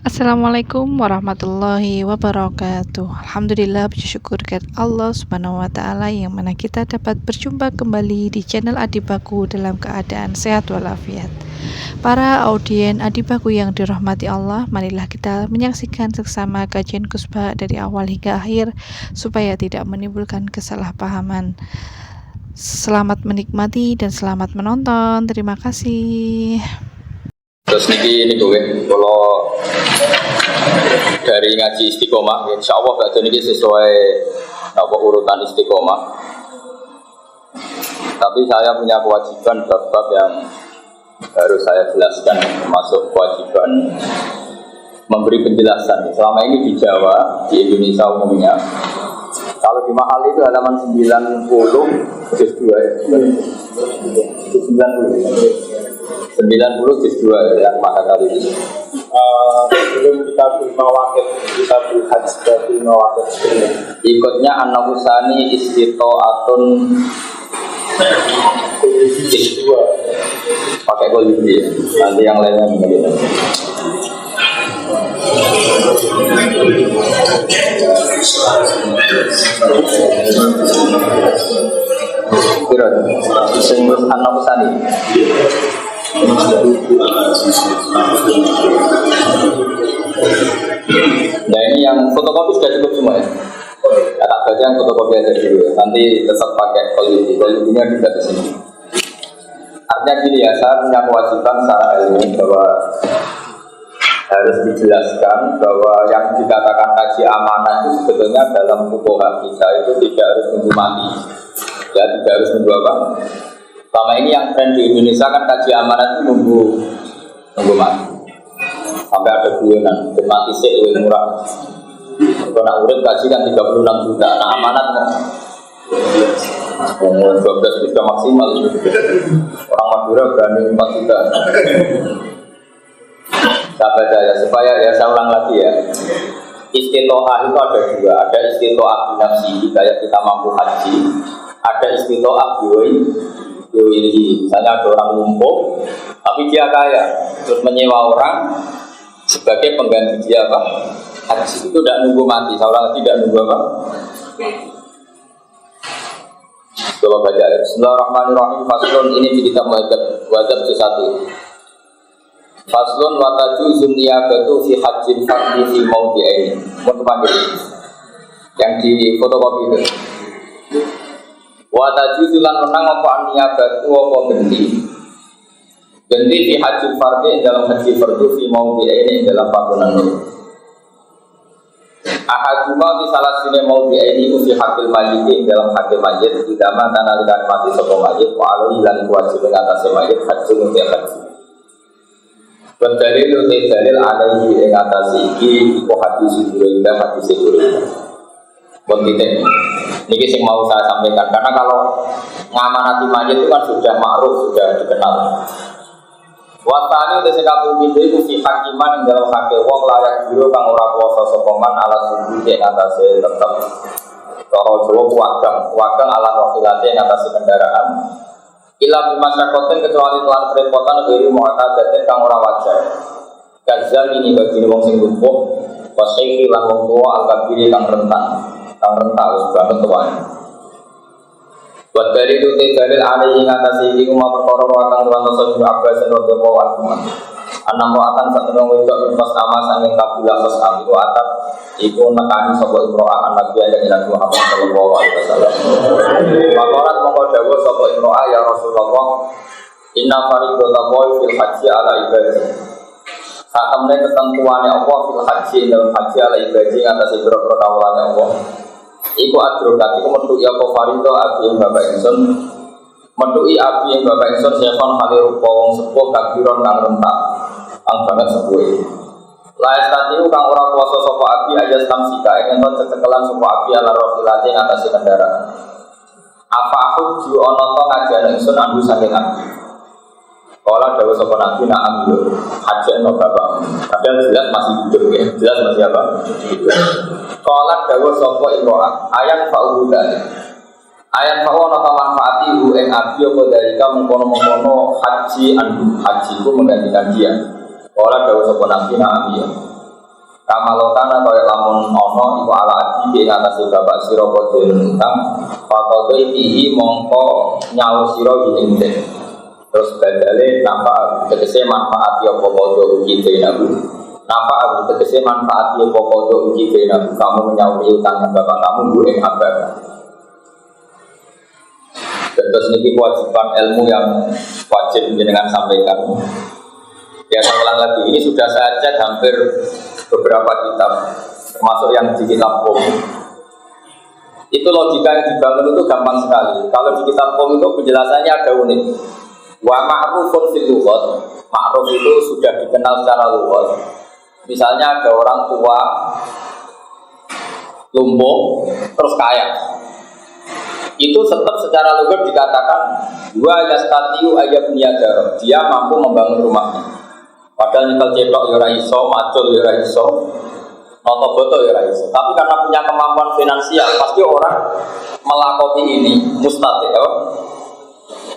Assalamualaikum warahmatullahi wabarakatuh. Alhamdulillah, puji syukur kepada Allah Subhanahu wa taala yang mana kita dapat berjumpa kembali di channel Adibaku dalam keadaan sehat walafiat. Para audien Adibaku yang dirahmati Allah, marilah kita menyaksikan seksama kajian kusbah dari awal hingga akhir supaya tidak menimbulkan kesalahpahaman. Selamat menikmati dan selamat menonton. Terima kasih. Terus ini gue, kalau dari ngaji istiqomah, insya Allah gak ini sesuai urutan istiqomah. Tapi saya punya kewajiban bab-bab yang harus saya jelaskan, termasuk kewajiban memberi penjelasan. Selama ini di Jawa, di Indonesia umumnya, kalau di Mahal itu halaman 90 juz 2 ya. 90 juz 2 yang Mahal tadi itu. Sebelum kita terima wakil, kita berhaji terima wakil Ikutnya an-nafusani istito'atun juz 2 pakai kondisi ya. Nanti yang lainnya begitu. Kira sing an-nafusani. Nah ini yang fotokopi sudah cukup semua ya. Tak baca yang fotokopi aja dulu. Nanti tetap pakai kualitinya juga di sini. Artinya gini ya, saya punya kewajiban secara ilmu bahwa harus dijelaskan bahwa yang dikatakan kaji amanah itu sebetulnya dalam fuqaha kita itu tidak harus nunggu mati. Ya, tidak harus nunggu apa? Selama ini yang tren di Indonesia kan kaji amanah itu nunggu mati. Sampai ada bulanan, mati sih lebih murah. Kalau nak urut kaji kan 36 juta, nah amanat mau 12 juta maksimal. Orang Madura berani 4 juta. Sahabat saya, supaya ya saya ulang lagi ya. Istitoah itu ada dua, ada istitoah binafsi, kayak kita mampu haji. Ada istitoah biwili, misalnya ada orang lumpuh, tapi dia kaya, terus menyewa orang sebagai pengganti dia apa? Haji. Itu tidak nunggu mati, saya ulang lagi tidak nunggu apa? Coba baca ya. Bismillahirrahmanirrahim. Faslun ini di kitab wajib sesatu. Faslun wa tajuzun niyabatu fi hajjin fardhi fi mawdi'aini. Mohon panggil. Yang di fotokopi itu. Wa tajuzun lan menang apa niyabatu apa ganti. Ganti fi hajjin fardhi dalam haji fardhu fi mawdi'aini dalam panggonan ini. Ahaduma di salah sini mawdi'aini fi haqqil mayyit dalam haqqil mayyit idama tanalikan mati sapa mayyit wa alaihi lan wajib atas mayyit haji mutiaqat. Berdalil utai dalil alaihi yang atas iki iku hadis Hurairah hadis Hurairah. Konten ini yang mau saya sampaikan karena kalau ngamanati mayit itu kan sudah ma'ruf, sudah dikenal. Watani utai sekapu bintu itu fi hakiman dalam hakil wong layak biru kang ora kuasa sokoman ala subuh yang atas tetap kalau Jawa wagang ala wakilati yang atas kendaraan. Ilam bimasyakotin kecuali telah kerepotan dari mu'tadatin kang ora wajar. Gazal ini bagi wong sing lumpuh, wasyaihi lan wong tua al-kabiri kang rentan wis banget tuane. Buat dari itu dalil alih ing atas iki umma perkara kang ora iso Abbas radhiyallahu anhu. Anam akan satu wong wedok pas nama sanging kabilah pas itu atap iku nekani sapa imro'ah Nabi yang ila Muhammad sallallahu alaihi wasallam. Maqalat mongko dawuh sapa imro'ah ya Rasulullah inna fariidatallahi fil haji ala ibadi. Satemene ketentuane Allah fil haji dalam haji ala ibadi atas ibro kawulane Allah. Iku adrokat iku metu ya fariidah abi yang bapak ingsun metuki abi yang bapak ingsun sekon kali rupa wong sepuh kabiron kang rentak kang banget sepuh. Lain tadi kang ora kuasa sapa abi ayas tamsika ing ento cekelan sapa abi ala rofilate ngatasi kendaraan. Apa aku ju ana to ngajane ingsun andu saking abi. Kala dawuh sapa nabi nak ambil hajeno bapak. Padahal jelas masih hidup ya, jelas masih apa? Kala dawuh sapa imro'ah ayat fa'udan. Ayat bahwa nota manfaati hu ing abi apa dalika mengkono-mengkono haji andu haji ku menggantikan dia. Kala dawuh sapa nabi nabi ya. Kamalokana kaya lamun ono iku ala adi ing atase bapak sira kodhen utang fakoto iki mongko nyaur sira ing den. Terus badale nampak tegese manfaat ya pokodo ugi denabu. Nampak tegese manfaat ya pokodo ugi denabu kamu nyauri utang bapak kamu bu ing abad. Terus niki kewajiban ilmu yang wajib jenengan sampaikan. Ya saya ulang lagi, ini sudah saya cek hampir beberapa kitab, termasuk yang di kitab POM. Itu logika yang dibangun itu gampang sekali. Kalau di kitab POM itu penjelasannya ada unik. Wa ma'rufun fil lughat, ma'ruf itu sudah dikenal secara lughat. Misalnya ada orang tua lumpuh terus kaya. Itu tetap secara lughat dikatakan wa yastatiu ayyab niyadar, dia mampu membangun rumahnya. Padahal nyekel cetok ya ora iso, macul ya ora iso, noto boto ya ora iso. Tapi karena punya kemampuan finansial, pasti orang melakoni ini mustati, apa?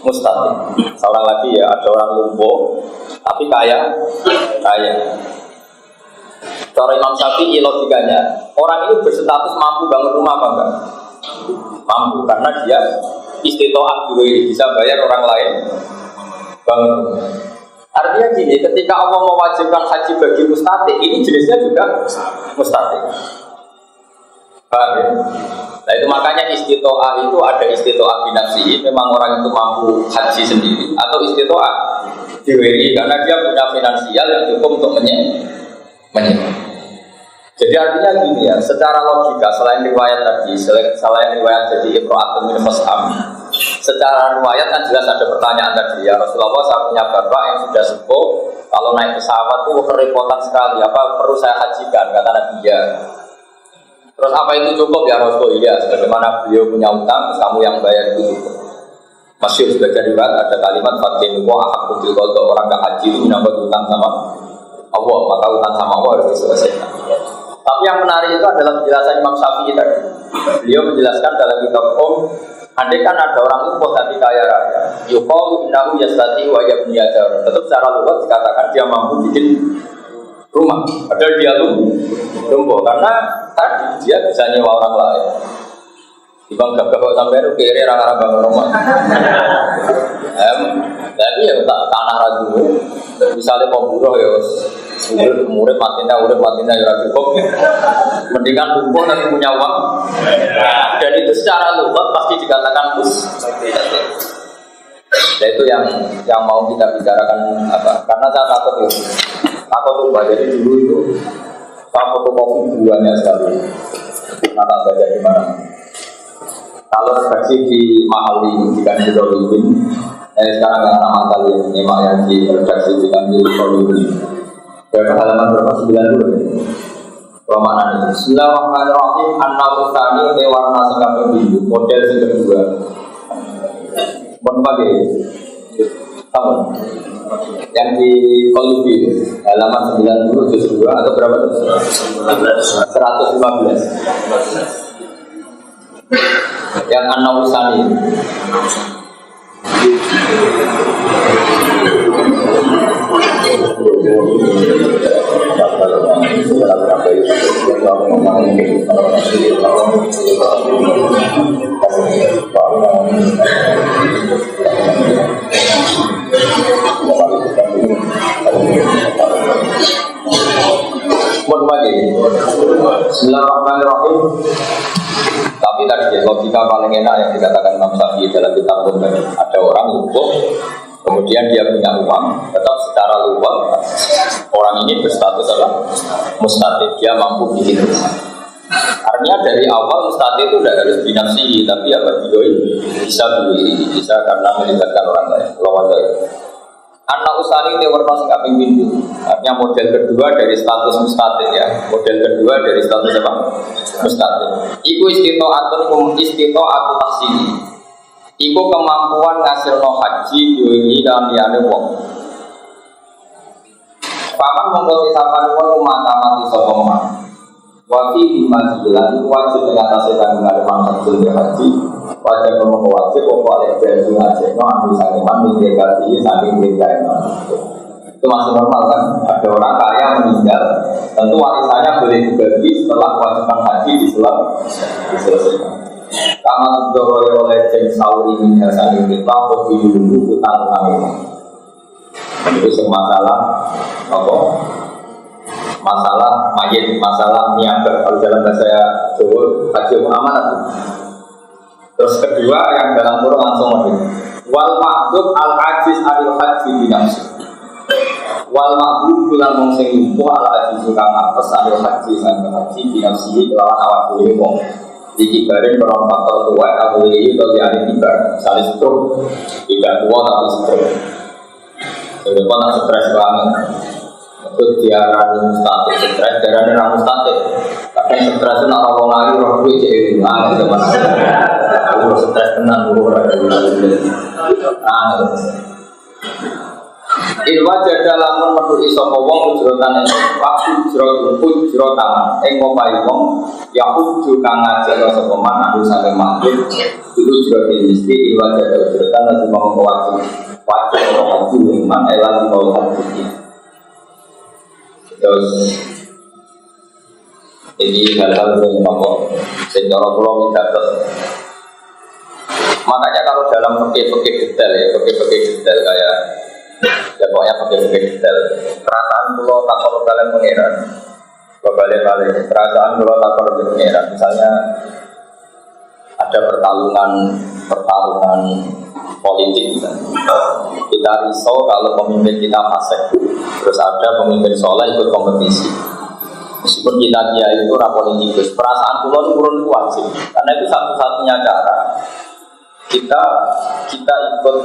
Mustati. Seorang lagi ya, ada orang lumpuh, tapi kaya. Cara Imam Syafi'i logikanya, orang ini berstatus mampu bangun rumah apa enggak? Mampu, karena dia istitoah juga bisa bayar orang lain bangun rumah. Artinya gini, ketika Allah mewajibkan haji bagi mustati, ini jenisnya juga mustati. Paham ya? Nah itu makanya istitoah itu ada istitoah binafsi. Memang orang itu mampu haji sendiri, atau istitoah diwiri karena dia punya finansial yang cukup untuk menyewa. Jadi artinya gini ya, secara logika selain riwayat tadi, selain riwayat jadi imro'atun min mas'am, secara riwayat kan jelas ada pertanyaan tadi ya Rasulullah, saya punya bapak yang sudah sepuh, kalau naik pesawat itu kerepotan sekali, apa perlu saya hajikan? Kata Nabi ya. Terus apa itu cukup ya Rasulullah? Iya, sebagaimana beliau punya utang, terus kamu yang bayar itu cukup. Masyhur sebagai riwayat ada kalimat fatin wa ahqqu bil qada, orang gak haji itu menambah utang sama Allah, maka utang sama Allah harus diselesaikan. Tapi yang menarik itu adalah penjelasan Imam Syafi'i tadi. Beliau menjelaskan dalam kitab andai kan ada orang lumpuh tapi kaya raya, yuqalu innahu yastati wa yabniyadar. Tetap secara lughat dikatakan dia mampu bikin rumah. Padahal dia lumpuh karena tadi dia bisa nyewa orang lain. Ibang gagah kok sampai itu kiri rara bangun rumah. Tapi ya tak tanah ragu. Misalnya pemburuh ya, murid matinya ya cukup. Mendingan lumpuh tapi punya uang. Dan itu secara lughat pasti dikatakan Nah itu yang mau kita bicarakan apa? Karena saya takut lupa. Jadi dulu itu saya fotokopi bulannya sekali. Nata baca di mana? Kalau redaksi di mahal ini di kantor Dolin, sekarang nggak nama kali ini yang di redaksi di kantor Dolin. Berapa halaman berapa 90? Romanan ini. Bismillahirrahmanirrahim. An-Nawustani te warna sing kabeh biru, model sing kedua. Bon pagi. Tahu? Yang di Kolubi halaman 90 juz 2 atau berapa itu? 115. Yang An-Nawustani. Bismillahirrahmanirrahim. Tapi tadi logika paling enak yang dikatakan Imam Syafi'i dalam kitab Qur'an, ada orang lumpuh, kemudian dia punya uang, tetap secara luar orang ini berstatus adalah mustati, dia mampu bikin rumah. Artinya dari awal mustati itu tidak harus binafsi, tapi apa bisa berdiri, bisa karena melibatkan orang lain. Lawan dari anak usani ini warna sing kaping pintu. Artinya model kedua dari status mustati ya. Model kedua dari status apa? Mustati. Iku istito'atun tahsini. Iku kemampuan ngasilno haji diwengi dan liyane wong. Paman mongko disapan wong makamati sapa man. Wa fi bimadillah wajib ing atase kandungan manfaat haji. Wajib wajib apa oleh jadi haji no ambil sakiman mikir kali saking mikir Itu masih normal kan? Ada orang kaya meninggal, tentu warisannya boleh dibagi setelah kewajiban haji diselesaikan. Kama tudoroy oleh jeng sauri minha saling kita berdiri utang kami. Itu masalah apa? Masalah mayit, masalah niaga. Kalau dalam bahasa Jawa haji amanat. Terus kedua yang dalam Quran langsung model. Wal ma'dud al ajiz anil haji binafsi. Wal ma'dud bulan wong sing lumpuh al ajiz kang apes anil haji sang haji binafsi kelawan awak dhewe wong. Iki bareng orang faktor tua atau ini atau yang tiba, misalnya stroke, tidak tua tapi stroke. Jadi kalau stres banget, itu diarani statik, stres diarani ramu statik. Tapi stres itu nak ngomong lagi roh gue jadi mana itu mas? Kalau stres tenang gue berada di dalam. Ilwa jada lamun metu iso wong ujrotan ing waktu ujrotan ing ngopahi wong ya uju kang ngajak sapa man anu sange makhluk itu ujrotin mesti ilwa jada ujrotan lan mau wajib wajib man elan mau wajib. Terus ini hal-hal yang pokok secara pulau tidak makanya kalau dalam fikih detail ya fikih detail kayak ya pokoknya pakai detail. Perasaan pulau takor kalian mengira, balik perasaan pulau takor mengira. Misalnya ada pertarungan politik kita risau kalau pemimpin kita fasik, terus ada pemimpin soleh ikut kompetisi. Meskipun kita dia itu rapolitikus, perasaan pulau itu turun wajib, karena itu satu-satunya cara kita ikut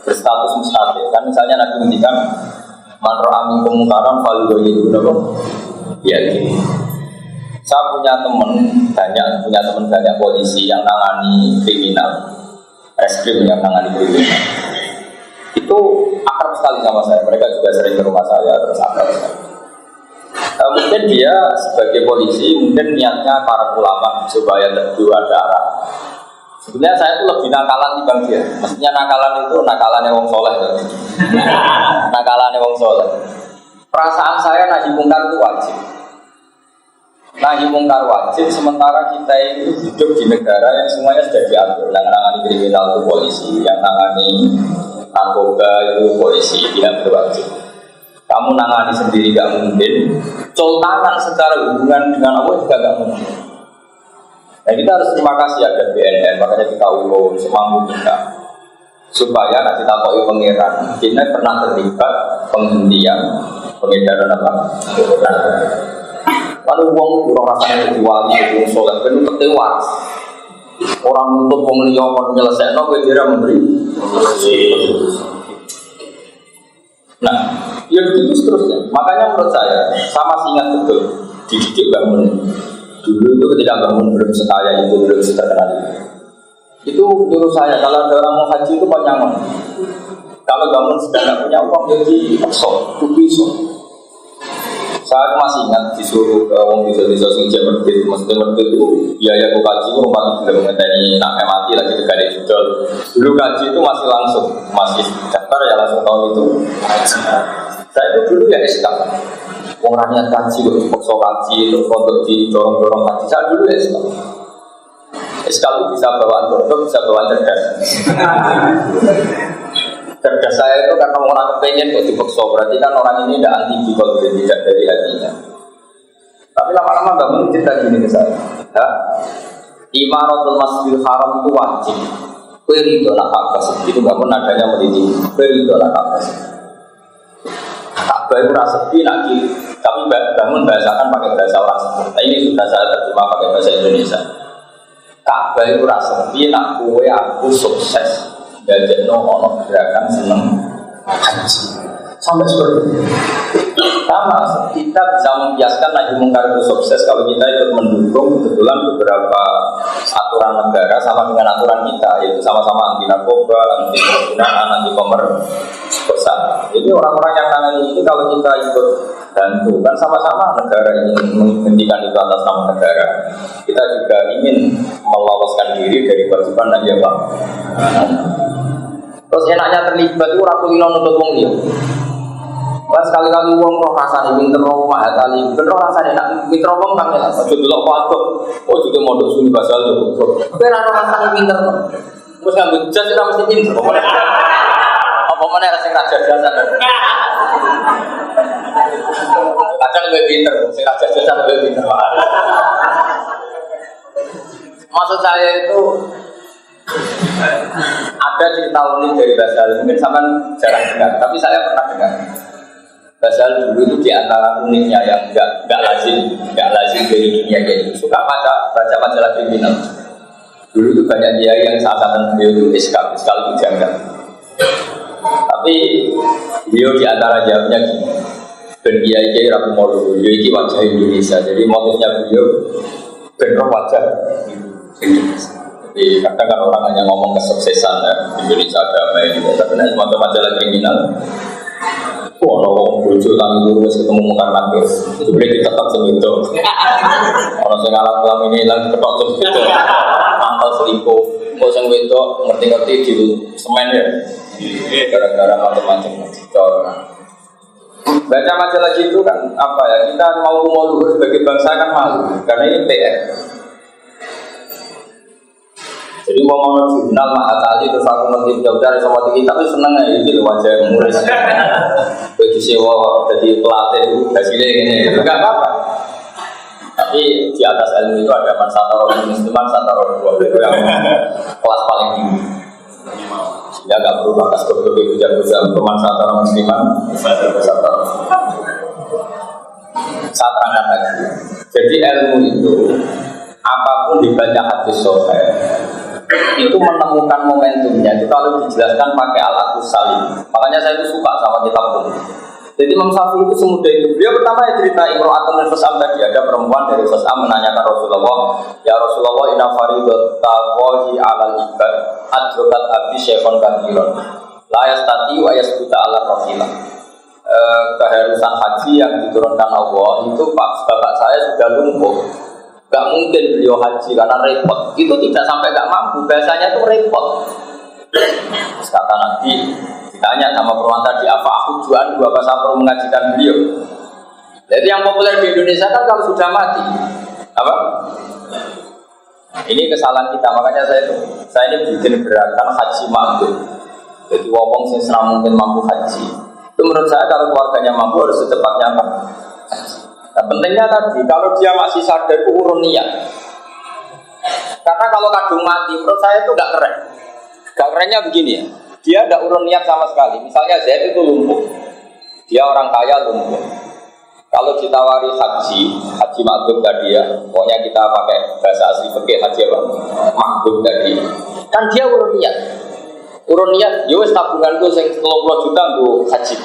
berstatus mustahil. Kan misalnya Nabi ngendikan man ra'a minkum munkaran falyughayyirhu ya gini. Saya punya teman banyak polisi yang tangani kriminal, reskrim yang tangani kriminal. Itu akrab sekali sama saya. Mereka juga sering ke rumah saya terus akrab sekali. Mungkin dia sebagai polisi mungkin niatnya para ulama supaya terjual darah. Sebenarnya saya itu lebih nakalan dibanding dia. Maksudnya nakalan itu nakalannya wong soleh. Nakalannya wong soleh. Perasaan saya nahi mungkar itu wajib. Nahi mungkar wajib. Sementara kita itu hidup di negara yang semuanya sudah diatur. Yang nangani kriminal itu polisi, yang nangani narkoba itu polisi, tidak berwajib. Kamu nangani sendiri gak mungkin. Coltangan secara hubungan dengan Allah juga gak mungkin. Nah kita harus terima kasih ada BNN, makanya kita ulur semampu kita supaya nanti takoi pengiran kita pernah terlibat penghentian pengedaran apa? Lalu uang orang rasanya jadi wali, jadi soleh, penuh ketewas orang untuk pengliang menyelesaikan, gue kira memberi. Nah, ya begitu seterusnya. Makanya menurut saya, sama masih ingat betul dididik bangun. Dulu itu ketika bangun belum sekaya itu, belum seterkenal itu menurut saya, kalau ada orang mau haji itu panjangan. Kalau bangun sudah tidak punya uang, jadi sok, itu saya masih ingat disuruh ke orang bisa singkir merdek, maksudnya merdek itu biaya kaji itu rumah itu belum mengenai nak mati lagi tegak judul. Dulu kaji itu masih langsung, masih daftar ya langsung tahun itu. Saya itu dulu ya SK. Orangnya kaji, untuk dipaksa kaji, untuk didorong-dorong kaji. Saya dulu ya SK. SK itu bisa bawaan bodoh, bisa bawaan cerdas. Cerdas saya itu karena orang kepengen kok dipaksa. Berarti kan orang ini tidak anti kalau tidak dari hatinya. Tapi lama-lama bangun cerita gini ke saya. Imaratul Masjidil Haram itu wajib. Perido nak Ka'bah. Itu bangun nadanya meliti. Perido nak Ka'bah. Ka'bah itu rasepi nak kiri. Tapi bangun bahasakan pakai bahasa orang sebut. Nah ini sudah saya terjemah pakai bahasa Indonesia. Ka'bah itu rasepi nak kue aku sukses. Gajah ono gerakan seneng haji sampai seperti itu. Sama kita bisa membiaskan Nahi Mungkar itu sukses kalau kita ikut mendukung kebetulan beberapa aturan negara sama dengan aturan kita, yaitu sama-sama anti narkoba, anti penggunaan, anti komersial. Jadi orang-orang yang nangani ini kalau kita ikut bantu kan sama-sama negara ingin menghentikan itu atas nama negara. Kita juga ingin meloloskan diri dari kewajiban Nahi apa. Terus enaknya terlibat itu orang kulino nuntut wong dia. Pas sekali-kali wong roh rasane pinter omah kali, bener rasane nak pinter wong kang ya. Aja delok patok. Oh juga mondok suni basal yo. Kowe ora rasane pinter. Wis nganggo jas ora mesti pinter. Apa meneh sing raja jasan. Kadang lebih pinter, sing raja jasan lebih pinter. Maksud saya itu ada cerita unik dari Basal, mungkin sama jarang dengar, tapi saya pernah dengar. Basal dulu itu di antara uniknya yang nggak lazim dari dunia ini. Suka baca majalah kriminal. Dulu itu banyak dia yang seangkatan beliau itu iskal itu jaga. Tapi beliau di antara jawabnya gini. Ben kiai rabu mulu, ini wajah Indonesia. Jadi motifnya beliau benar wajah Indonesia. Jadi kadang kan orang hanya ngomong kesuksesan ya, Indonesia agama ini, tapi semacam majalah kriminal. Wah, orang bojo kami dulu ketemu muka nakis, itu boleh ditetap segitu. Orang yang ngalah pulang ini lagi ketok segitu, mangkal selingkuh. Kalau yang itu ngerti-ngerti di semen ya, gara-gara macam-macam gitu. Baca majalah gitu kan apa ya, kita mau luhur sebagai bangsa kan malu, karena ini PR. Jadi mau jurnal Mahatali terus aku ngerti jauh-jauh sama kita tapi seneng ya itu wajah yang muris. Bagi sewa jadi pelatih itu hasilnya ini, enggak apa-apa. Tapi di atas ilmu itu ada mansatarul musliman, mansatarul dua yang kelas paling tinggi. Sehingga nggak perlu bakas kopi hujan-hujan untuk mansatarul musliman, mansatarul. Saya terangkan lagi. Jadi ilmu itu apapun dibaca hadis sahih itu menemukan momentumnya itu kalau dijelaskan pakai al-aqus salim. Makanya saya itu suka sama kitab pun. Jadi Imam Syafi'i itu semudah itu. Beliau pertama ya cerita Imro'atun dan Fas'am tadi. Ada perempuan dari Fas'am menanyakan Rasulullah, ya Rasulullah inna faridatallahi alal ibad adrokat abdi syekhon kabiron la yastati wa yasbuta ala rafilah. Keharusan haji yang diturunkan Allah itu bapak saya sudah lumpuh. Gak mungkin beliau haji karena repot. Itu tidak sampai gak mampu. Bahasanya itu repot. Kata Nabi, ditanya sama perempuan tadi, apa aku tujuan apa saya perlu mengajikan beliau? Jadi yang populer di Indonesia kan kalau sudah mati, apa? Ini kesalahan kita. Makanya saya ini bikin gerakan haji makbul. Jadi wong sing senang mungkin mampu haji. Itu menurut saya kalau keluarganya mampu harus secepatnya apa? Nah, pentingnya tadi, kalau dia masih sadar itu urun niat. Karena kalau kadung mati, menurut saya itu gak keren. Gak kerennya begini ya, dia gak urun niat sama sekali. Misalnya Zaid itu lumpuh, dia orang kaya lumpuh. Kalau ditawari haji makbul tadi ya, pokoknya kita pakai bahasa asli fikih haji apa? Makbul tadi. Kan dia urun niat. Urun niat, yowes tabunganku sing 30 juta untuk haji.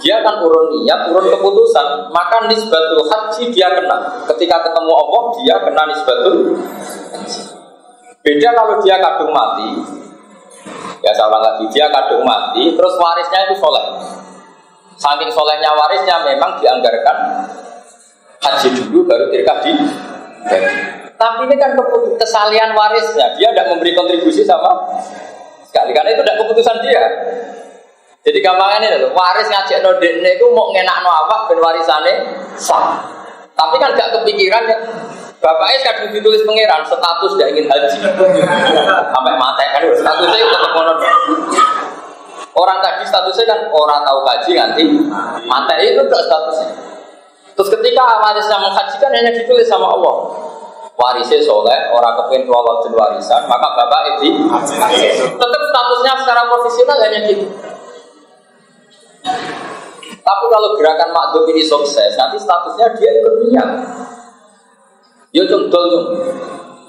Dia akan urun niat, urun keputusan, maka nisbatul haji dia kena. Ketika ketemu Allah, dia kena nisbatul haji. Beda kalau dia kadung mati. Ya saya ulang lagi, dia kadung mati, terus warisnya itu soleh. Saking solehnya warisnya memang dianggarkan haji dulu, baru tirkah di. Tapi ini kan kesalian warisnya, dia tidak memberi kontribusi sama sekali, karena itu tidak keputusan dia. Jadi gampangannya itu waris ngajak nodekne itu mau ngenakno awak ben warisane sah. Tapi kan gak kepikiran ya. Bapaknya kadang ditulis pangeran status gak ingin haji. Sampai mati kan statusnya tetap ngono. Orang tadi statusnya kan orang tahu haji nanti mati itu gak statusnya. Terus ketika warisnya menghajikan hanya ditulis sama Allah. Warisnya soleh, orang kepingin keluar warisan, maka bapak itu tetap statusnya secara profesional hanya gitu. Tapi kalau gerakan makdum ini sukses, nanti statusnya dia ikut niat. Ya contoh,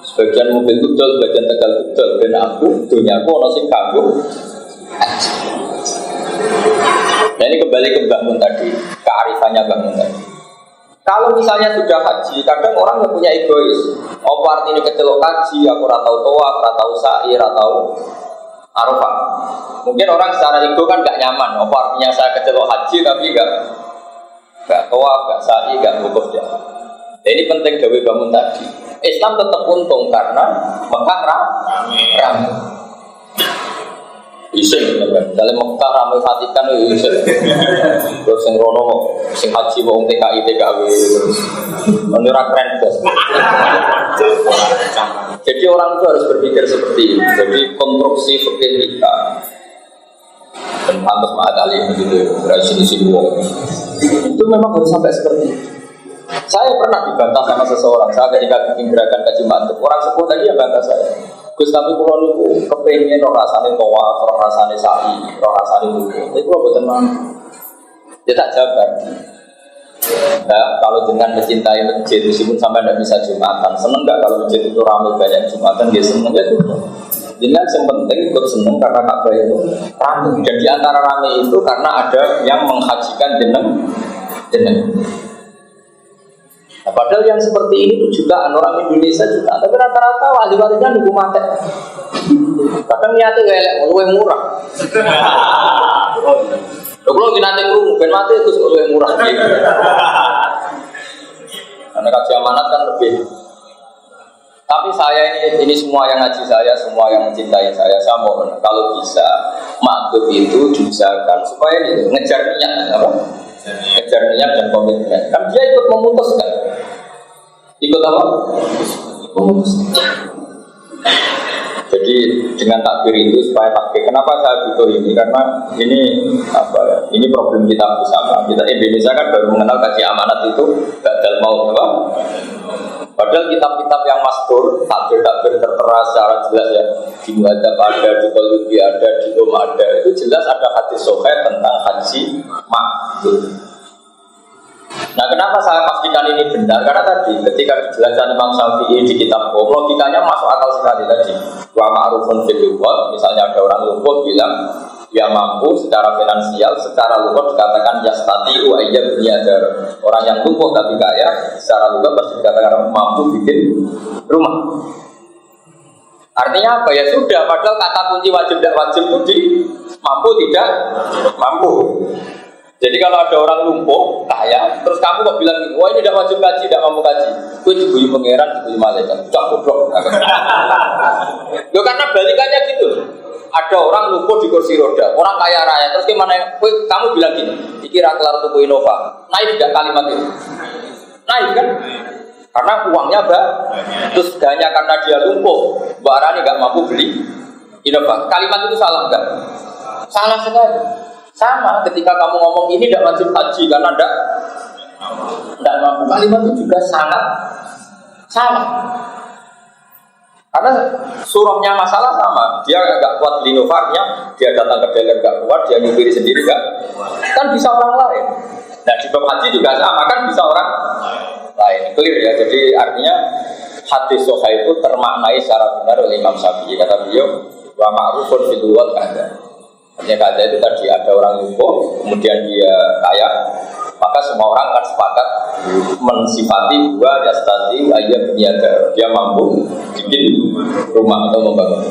sebagian mobil betul, sebagian tegal betul. Dan aku, dunia aku, orang sing kagum. Nah ini kembali ke Mbak Mun tadi, kearifannya Mbak Mun tadi. Kalau misalnya sudah haji, kadang orang yang punya egois. Apa artinya kecelok haji, aku ratau tawaf, ratau sa'i, ratau Arafah. Mungkin orang secara ego kan gak nyaman. Apa artinya saya kecelok haji tapi gak tawaf, gak sa'i, gak wukuf ya. Ini penting Dewi bangun tadi. Islam tetap untung karena Mekah ramai. Iseng, misalnya Mekah ramai Vatikan itu iseng. Terus yang Rono, sing haji mau TKI terus menurut keren bos. Jadi orang itu harus berpikir seperti ini. Jadi konstruksi fikih kita dan pantas Mahat Ali begitu dari sini itu memang harus sampai seperti itu. Saya pernah dibantah sama seseorang. Saya ketika bikin gerakan kaji mantep, orang sebut tadi yang bantah saya. Gus tapi kalau niku kepengen roh rasane toa, roh rasane sa'i, roh rasane wudu. Itu kok boten mang. Dia tak jabar. Nah, kalau dengan mencintai masjid meskipun sampai tidak bisa Jumatan, seneng enggak kalau masjid itu ramai banyak Jumatan, dia seneng ya itu. Dengan yang penting ikut seneng karena Ka'bah itu ramai. Dan di antara ramai itu karena ada yang menghajikan jeneng. Nah, padahal yang seperti ini juga orang Indonesia juga, tapi rata-rata wali-walinya nunggu mati. Kadang niatnya gak elek, lebih murah. Kalau nanti mungkin mati itu lebih murah. Karena kaji amanat kan lebih. Tapi saya ini semua yang ngaji saya, semua yang mencintai saya mohon kalau bisa makhluk itu diusahakan supaya ini ngejar niat, apa? Ngejar niat dan komitmen. Kan dia ikut memutuskan. Ikut apa? Memutuskan. Jadi dengan takbir itu supaya takbir. Kenapa saya butuh ini? Karena ini apa ya? Ini problem kita bersama. Kita Indonesia kan baru mengenal kaji amanat itu gagal mau apa? Padahal kitab-kitab yang masyhur takbir tertera secara jelas ya. Di Muhadzab ada, di Qulubi ada, di ada. Itu jelas ada hadis sahih tentang haji mabrur. Nah, kenapa saya pastikan ini benar? Karena tadi ketika dijelaskan Imam Syafi'i di kitab logikanya masuk akal sekali tadi. Wa ma'rufun fil lughah, misalnya ada orang lumpuh bilang dia mampu secara finansial, secara lughah dikatakan yastati'u ayyab niyadar. Orang yang lumpuh tapi kaya, secara lughah pasti dikatakan mampu bikin rumah. Artinya apa ya sudah, padahal kata kunci wajib tidak wajib itu di mampu tidak mampu. Jadi kalau ada orang lumpuh, kaya, terus kamu kok bilang, wah ini tidak wajib kaji, tidak mampu kaji. Gue diguyu pangeran, diguyu malaikat, cak goblok. Loh karena balikannya gitu. Ada orang lumpuh di kursi roda, orang kaya raya, terus gimana? Kamu bilang gini, dikira kelar tubuh Innova, naik tidak kalimat itu? Naik kan? Karena uangnya terus hanya karena dia lumpuh, barang nggak mampu beli Innova. Kalimat itu salah enggak? Salah sekali. Sama ketika kamu ngomong ini tidak wajib haji karena tidak mampu, kalimat itu juga sangat salah. Karena surahnya masalah sama, dia agak kuat beli Innova-nya, dia datang ke dealer gak kuat, dia nyupiri sendiri gak, kan bisa orang lain. Nah di bab haji juga sama, kan bisa orang lain. Clear ya, jadi artinya hadis sahih itu termaknai secara benar oleh Imam Syafi'i. Kata beliau, wa ma'rufun fil lughah kada. Artinya kada itu tadi ada orang lumpuh, kemudian dia kaya, maka semua orang akan sepakat mensifati dua yastati ayyab niyada. Dia mampu bikin rumah atau membangun.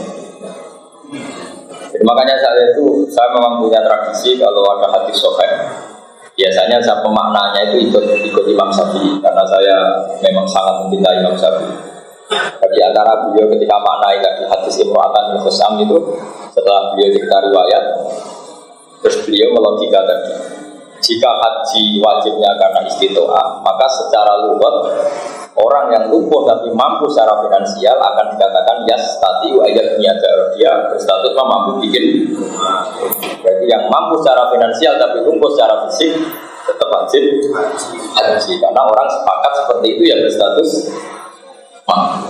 Jadi makanya saya memang punya tradisi kalau ada hadis sahih. Biasanya saya pemaknanya itu ikut Imam Syafi'i karena saya memang sangat mencintai Imam Syafi'i. Di antara beliau ketika maknai tadi hadis Imro'atan bin Khusam itu, setelah beliau cerita riwayat, terus beliau melogika tadi, jika haji wajibnya karena istitoah, maka secara lugat orang yang lumpuh tapi mampu secara finansial akan dikatakan yastati wa ayyad niyadar. Dia berstatus mampu bikin. Jadi yang mampu secara finansial tapi lumpuh secara fisik tetap wajib haji, karena orang sepakat seperti itu yang berstatus mampu.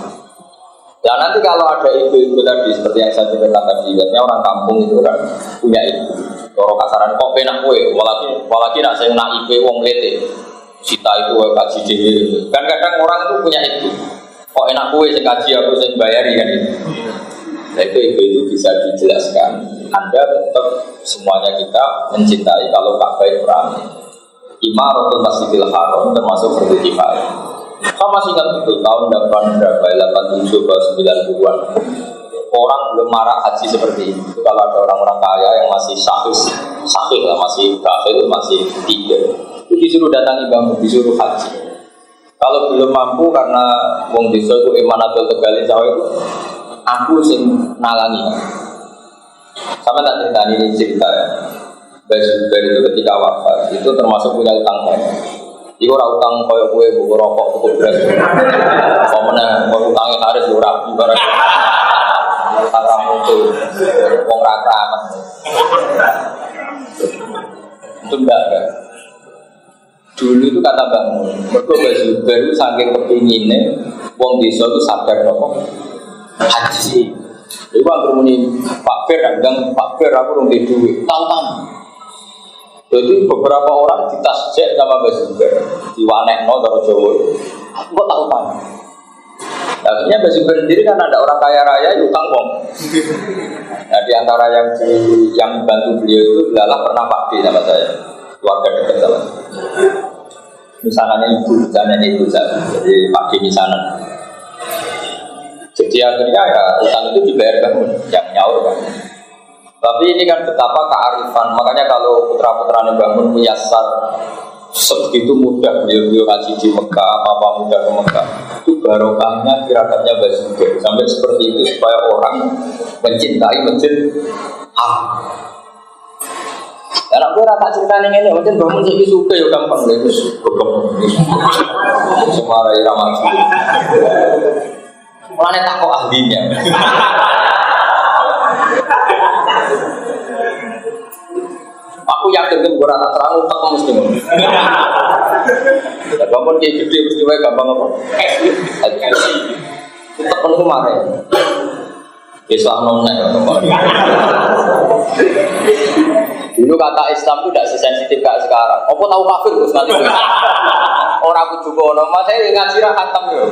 Nah nanti kalau ada ibu-ibu tadi seperti yang saya ceritakan tadi, biasanya orang kampung itu kan punya ibu. Kalau kasaran kok penak kue, apalagi nak saya nak ibu wong lete, cita itu kaji dewi. Kan kadang orang itu punya ibu. Kok enak kue sing kaji aku sing bayari kan itu. Nah itu bisa dijelaskan. Anda tetap semuanya kita mencintai kalau Ka'bah itu ramai. Imaratul Masjidil Haram termasuk fardu kifayah. Saya masih ingat betul tahun 87 ke 90-an. Orang belum marah haji seperti itu. Kalau ada orang-orang kaya yang masih sahih lah, masih kafir, masih tiga, itu disuruh datangi bangku, disuruh haji. Kalau belum mampu karena wong desa itu emanatul tegalin sawah itu, aku sing nalangi. Sama tak cerita ini cerita ya. Mbak Zubair itu ketika wafat itu termasuk punya utang banyak. Iku ora utang koyo kowe buku rokok, buku beras. Kok meneh utangnya harus yo rapi barang. Utang mutu. Wong ra kramat. Itu enggak kan. Dulu itu kata Mbak Mun, mergo Mbak Zubair itu saking kepingine wong desa itu sadar nopo haji. Iku anggere muni Pak Ber ndang Pak Ber aku rong duwe. Tahu-tahu. Jadi beberapa orang ditasjek sama Mbak Zubair, diwanekno karo Jawa. Kok tahu kan? Akhirnya Mbak Zubair sendiri kan ada orang kaya raya utang wong. Nah di antara yang bantu beliau itu adalah pernah Pak D sama saya, keluarga dekat sama. Misalnya ibu saya, jadi Pak D misalnya. Jadi akhirnya ya utang itu dibayar bangun, yang nyaur kan. Tapi ini kan betapa kearifan. Makanya kalau putra-putranya bangun muyasar sebegitu mudah beliau haji di Mekah, apa mudah ke Mekah. Itu barokahnya kiragatnya Mbak Zubair sampai seperti itu supaya orang mencintai masjid. Karena gue rata cerita ini macam bangun jadi suka ya gampang deh terus semara irama itu. Mulane takut ahlinya. Aku yakin kan gue rata terang tak mesti ngomong. Ya bangun kayak gede mesti wae gampang apa? Tetap penuh kemarin. Islam nongnek atau dulu kata Islam itu tidak sesensitif kayak sekarang. Apa tahu kafir terus nanti? Orang aku juga nama saya ngaji khatam yo.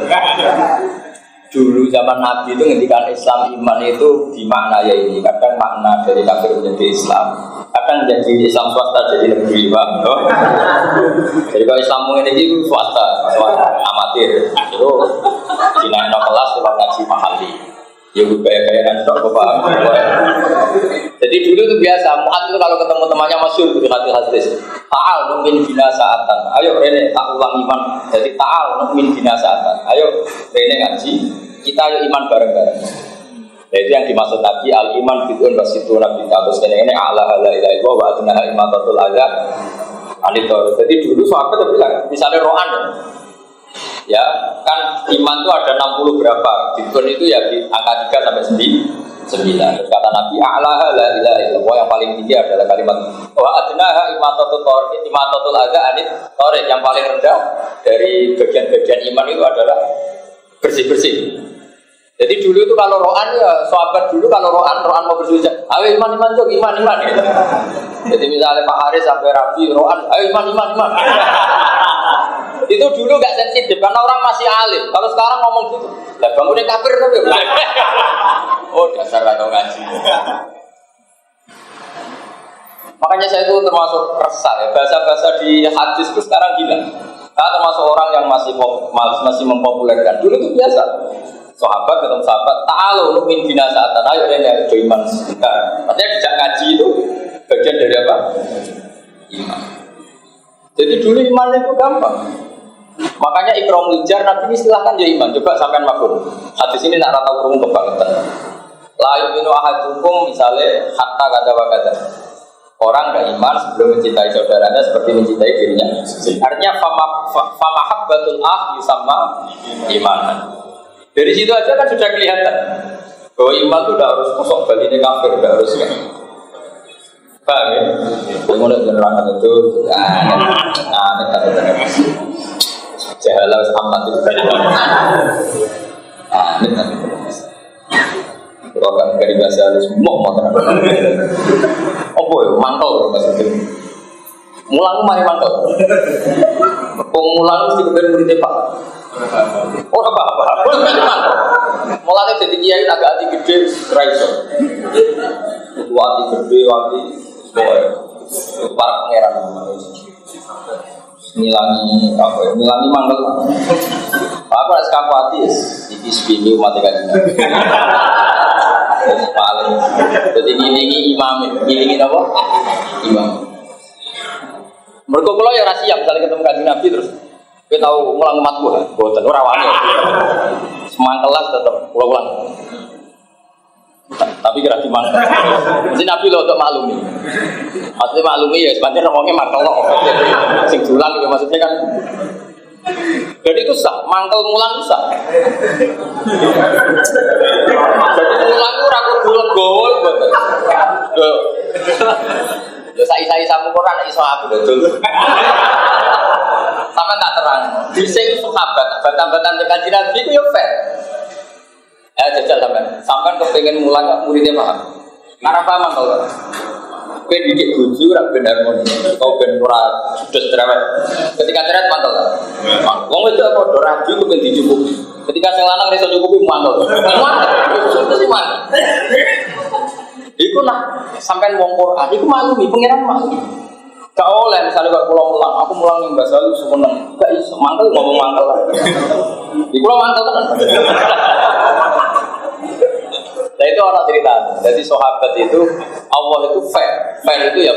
Dulu zaman Nabi itu ngendikan Islam iman itu dimakna ya ini. Kadang makna dari kafir menjadi Islam. Kadang jadi Islam swasta jadi negeri, Pak. Jadi kalau Islam mungkin itu swasta amatir. Itu dinaikno kelas lewat ngaji mahali. Ya gaya-gaya kan tok paham. Jadi dulu itu biasa, Mu'ad itu kalau ketemu temannya masyhur di hadis. Ta'al nu'min bina sa'atan. Ayo rene tak ulang iman. Jadi ta'al nu'min bina sa'atan. Ayo rene ngaji, kita ayo iman bareng-bareng. Jadi yang dimaksud Nabi al-iman bid'un wasituna bid'ah. Terus ini a'la la ilaha illallah wa adnaha imatatul adza anit-tor. Jadi dulu sahabat itu bilang, misalnya rohan ya kan iman itu ada 60 berapa, bid'un itu ya di angka 3 sampai 9. Terus kata Nabi a'la la ilaha illallah, yang paling tinggi adalah kalimat wa adnaha imatatul adza anit-tor. Yang paling rendah dari bagian-bagian iman itu adalah bersih-bersih. Jadi dulu itu kalau ro'an ya sahabat dulu kalau ro'an mau bersuci, ayo iman jog iman gitu. Jadi misalnya Pak Haris sampai Rabi ro'an, ayo iman. Itu dulu nggak sensitif karena orang masih alim. Kalau sekarang ngomong gitu, lah bangunnya kafir tapi. Oh dasar atau ngaji. Makanya saya itu termasuk resah ya, bahasa-bahasa di hadis itu sekarang gila. Karena termasuk orang yang masih mempopulerkan. Dulu itu biasa. Sahabat ketemu sahabat, ta'alu nu'min bina sa'atan. Ayo rene do iman sebentar. Artinya dijak ngaji itu bagian dari apa? Iman. Jadi dulu iman itu gampang. Makanya ikramul jar Nabi ini silahkan ya iman. Coba sampean maklum. Hadis ini nak ratau kurung kebangetan. La yu'minu ahadukum misalnya hatta kata. Orang gak iman sebelum mencintai saudaranya seperti mencintai dirinya. Artinya famahabbatul akhi sama iman. Dari situ aja kan sudah kelihatan bahwa iman itu udah harus kosong balik ini kafir, udah harus kan. Paham ya? Mulai menerangkan itu aneh jahalah amat itu kan aneh kalau kan dari bahasa halus mau kenapa apa ya mantel maksudnya mulang mari mantel pengulang mesti kemudian muridnya Pak. Oh apa? Mulanya jadi kiai agak hati gede, raiso. Hati gede, hati boy. Para pangeran. Ngilangi apa ya? Ngilangi mangkel. Apa harus kapati? Iki umat kajian. Paling. Jadi ngilingi imam, ngilingi apa? Imam. Mereka kalau ya rahasia, misalnya ketemu kajian Nabi terus. Kita tahu mulang umat gua, boten ora wani. Semang kelas tetap ulang. Tapi kira gimana? Mesti Nabi lo untuk maklumi. Maksudnya maklumi ya sebenarnya ngomongnya mangkel kok. Sing julang itu maksudnya kan. Jadi itu sah, mangkel mulang sah. Jadi mulang itu ragu dulu gol, betul. Ya saya sama Quran iso aku betul. Sama tak terang. Disini sahabat, batan-batan dengan Nabi itu ya fair. Ya jajal sampai kepengen mulang muridnya paham. Karena paham kalau kowe didik bojo ora ben harmoni. Kau ben ora judes cerewet. Ketika cerewet mantel. Wong wedok padha rabi kepen dicukupi. Ketika sing lanang iso cukupi mantel. Mantel. Terus mantel. Iku nak sampean wong Quran iku maklumi pangeran maklumi. Gak oleh misalnya kok kula mulang, aku mulang ning bahasa lu seneng. Gak iso mantel ngomong mantel. Iku kula mantel tenan. Nah itu orang cerita. Jadi sahabat itu Allah itu fair. Fair itu ya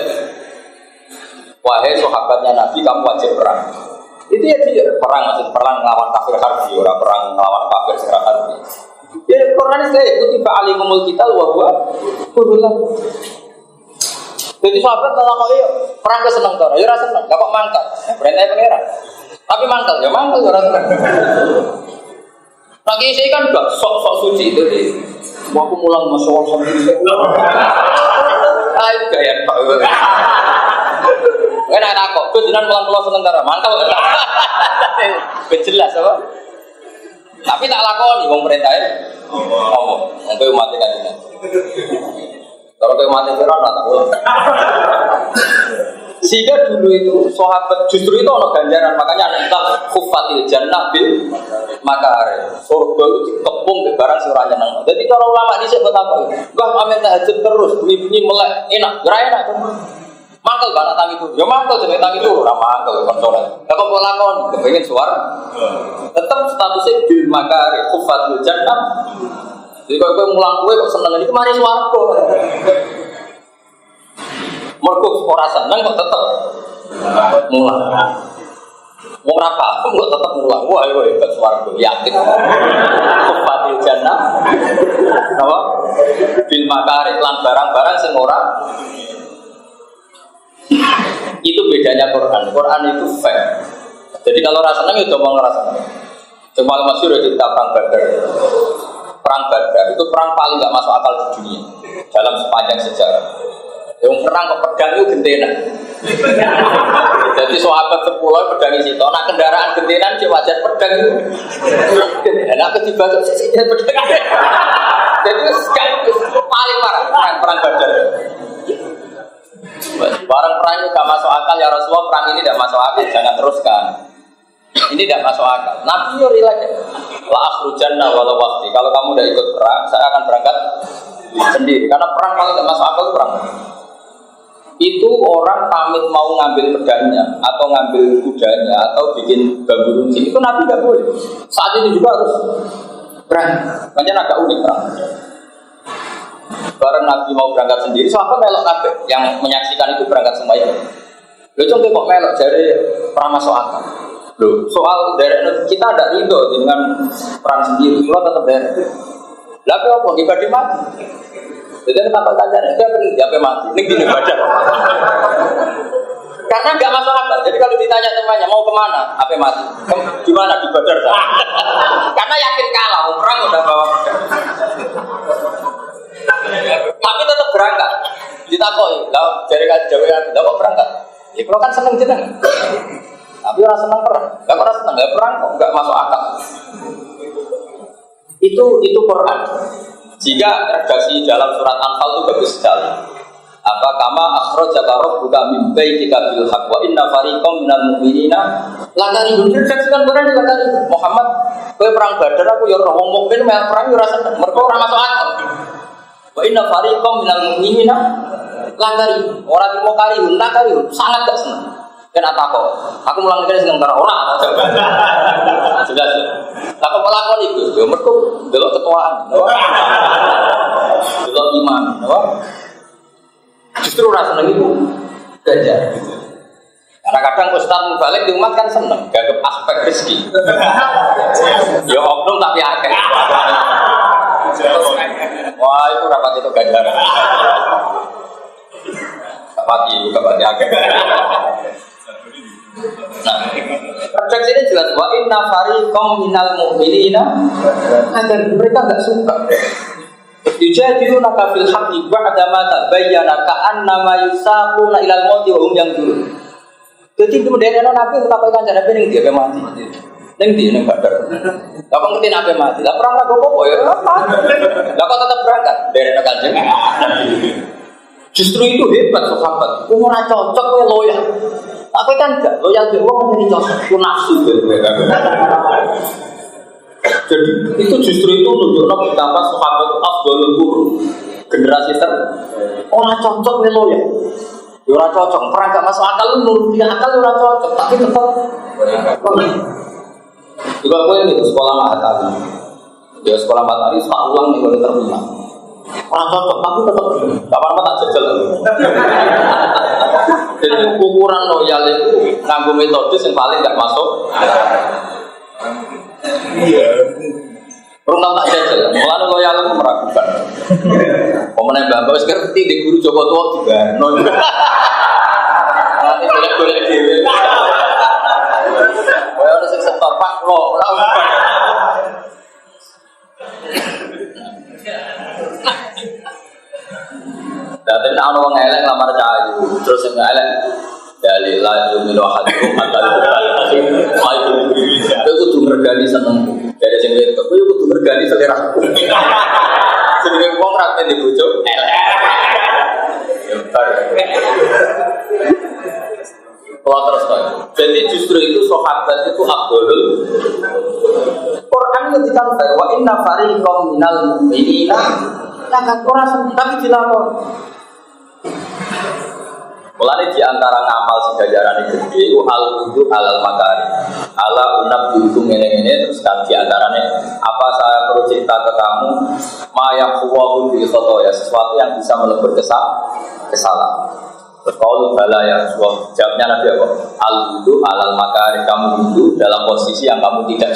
wahai sahabatnya Nabi kamu wajib perang. Itu ya dia perang, maksud perang melawan kafir harbi, orang perang melawan kafir secara harbi. Ya Quran itu kutiba alikumul qital wa huwa kurullah. Jadi sahabat kalau kau perang ke seneng tora, ya rasa seneng, gak kok mangkal. Perintah pangeran. Tapi mangkal ya mangkal ya rasa seneng. Lagi saya kan gak sok suci itu deh. Aku mulang masalah sendiri. Ayo gaya pak. Enak kok. Gue jangan mulang sementara. Mantap. Jelas apa? Tapi tak lakoni. Wong perintahnya ngomong. Sampai umatnya kan ini. Kalau ke umatnya Fir'aun tak ulang. Sehingga dulu itu sahabat justru itu ono ganjaran, makanya ada khufatil jannah bil makare. Surga itu dikepung ke barang sing ora nyeneng. Jadi kalau ulama dhisik buat apa? Enggak amen tahajud terus, bunyi-bunyi melek enak, ora enak tuh. Mangkel banget tangi itu. Ya mangkel jenenge tangi itu ora mangkel kon salat. Lah kok lakon kepengin suar. Tetap statusnya bil makare khufatil jannah. Jadi kalau kowe mulang kowe kok seneng iki mari swarga. Mergo ora seneng kok tetep mulang. Wong ora paham kok tetep mulang. Wah, hebat swarga, yakin. Kufatil jannah. Apa? Bil makarit lan barang-barang sing ora. Itu bedanya Quran. Quran itu fair. Jadi kalau rasa seneng ya coba ngerasa seneng. Coba masyhur cerita perang Badar. Perang Badar itu perang paling enggak masuk akal di dunia dalam sepanjang sejarah. Yang perang ke pedang itu gentenan. Jadi sahabat 10 pedang isi. Nah kendaraan gentenan cek wajar pedang itu. Enak ketiba sisinya pedang. Jadi paling parah perang Badar. Barang perang itu gak masuk akal ya Rasulullah, perang ini tidak masuk akal, jangan teruskan. Ini tidak masuk akal. Nabi yo relax. La akhrujanna walau waqti. Kalau kamu udah ikut perang, saya akan berangkat sendiri. Karena perang paling gak masuk akal perang. Itu orang pamit mau ngambil pedangnya atau ngambil kudanya atau bikin bambu runcing itu Nabi nggak boleh. Saat itu juga harus perang. Makanya agak unik perang. Bareng Nabi mau berangkat sendiri, sahabat melok kabeh yang menyaksikan itu berangkat semuanya. Lo coba kok melok dari perang masuk akal. Lo soal dari kita ada ridho dengan perang sendiri, lo tetap dari. Lalu apa? Ibadah mati. Jadi kenapa tanya? Dia pergi apa mati? Ini gini badan. Karena nggak masuk akal. Jadi kalau ditanya temannya mau kemana? Apa mati? Gimana di Badar? Karena yakin kalah, perang udah bawa pedang. Tapi tetap berangkat. Ditakoi, lah jadi kan Jawa yang tidak kok berangkat. Ya kalau kan seneng jeneng. Tapi orang seneng perang. Gak orang seneng nggak perang kok nggak masuk akal. Itu Quran. Jika redaksi dalam surat Anfal itu bagus sekali. Apa kama akhrajaka rabbuka min baitika bil haqq wa inna fariqam minal mu'minina la karihun. Redaksikan Quran la karihun. Muhammad, kowe perang Badar aku ya ora wong mukmin meh perang ya ora seneng. Mergo ora masuk akal. Wa inna fariqam minal mu'minina la karihun. Ora terima karihun, la karihun. Sangat gak seneng. Kan kok aku mulang negara seneng karo ora. Jelas. Lah kok lakon iku yo mergo delok ketuaan. Delok iman, apa? Justru rasa seneng itu ganjar. Karena kadang Ustaz Mubalik di umat kan seneng, gagap aspek rezeki. Ya oknum tapi akeh. Wah itu rapat rapati itu ganjaran. Kapati agak. Nah, redaksi ini jelas wa inna fariqam minal mu'minina agar mereka enggak suka. Yujadilunaka fil haqqi ba'da ma tabayyana ka'annama yusaquna ilal mauti wa hum yanzurun. Jadi kemudian ana nabi utawa kanjane ning dia mati. Ning di ning badar. Lah kok ngerti nabi mati? Lah perang karo apa ya apa? Lah kok tetap berangkat dari kanjeng. Justru itu hebat sahabat. Ora cocok kowe loyal. Tapi kan enggak loyal ke wong jadi cocok ku nafsu. Jadi itu justru itu menunjukkan betapa sahabat afdhalul qurun. Generasi orang cocok kowe loyal. Ya ora cocok, perang gak masuk akal lu nuruti akal ora cocok, tapi tetap juga gue ini sekolah matahari. Ya sekolah matahari tak ulang nih kalau terminal. Orang cocok, tapi tetap kapan tak jajal. Jadi ukuran loyal itu nganggo metode yang paling gak masuk. Iya. Rumah tak jajal, mulanya loyal itu meragukan. Pemenang bangga, sekarang di guru Joko Tua juga. Nanti boleh-boleh dewe. Kau harus sektor Pak Lo, tapi nak orang elek lamar cahayu, terus yang elek dalilah jumlah hadirum atal itu kudu mergani seneng dari sing itu kudu mergani selera jadi wong ra di bojo elek terus jadi justru itu sahabat itu afdhalul Quran ketika wa inna fariqam minal mu'minina takkan orang tapi dilapor. Mulai di antara ngamal si gajaran itu gede, al wudu alal makari, ala unab dihukum ini terus kan di antaranya apa saya perlu cerita ke kamu, mayak kuwahu bil khotoya sesuatu yang bisa melebur kesalahan. Terus kalau bala ya jawabnya Nabi apa? Al wudu alal makari, kamu wudu dalam posisi yang kamu tidak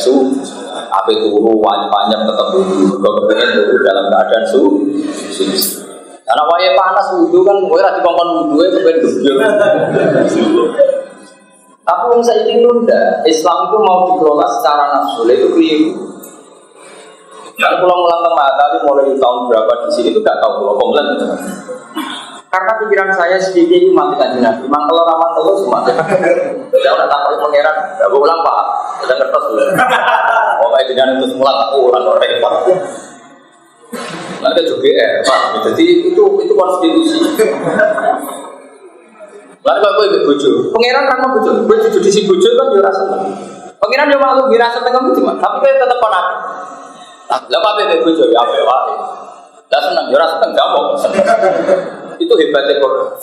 apa itu wajib tetap wudu, kemudian wudu dalam keadaan suci. Karena waya panas wudu kan, waya rati kongkon wudu itu kan gebyur. Tapi yang saya ingin tunda, Islam itu mau dikelola secara nafsu, itu keliru. Kalau pulang ulang mata, tadi mulai tahun berapa di sini itu tidak tahu kalau komplain. Karena pikiran saya sedikit itu mati kanjeng Nabi. Memang kalau ramah telur semua. Tidak ada takut pangeran. Tidak boleh ulang pak. Tidak ngertos dulu. Oh kayak dengan itu semula aku ulang orang repot. Nanti juga pak. Jadi itu konstitusi. Lalu kalau ibu bojo, pangeran ramah bojo. Bojo di si bojo kan dirasa. Pangeran dia malu dirasa tengah cuma. Tapi dia tetap panas. Lalu apa ibu bojo ya apa? Tidak senang. Dirasa tengah jamok. Itu hebatnya Quran.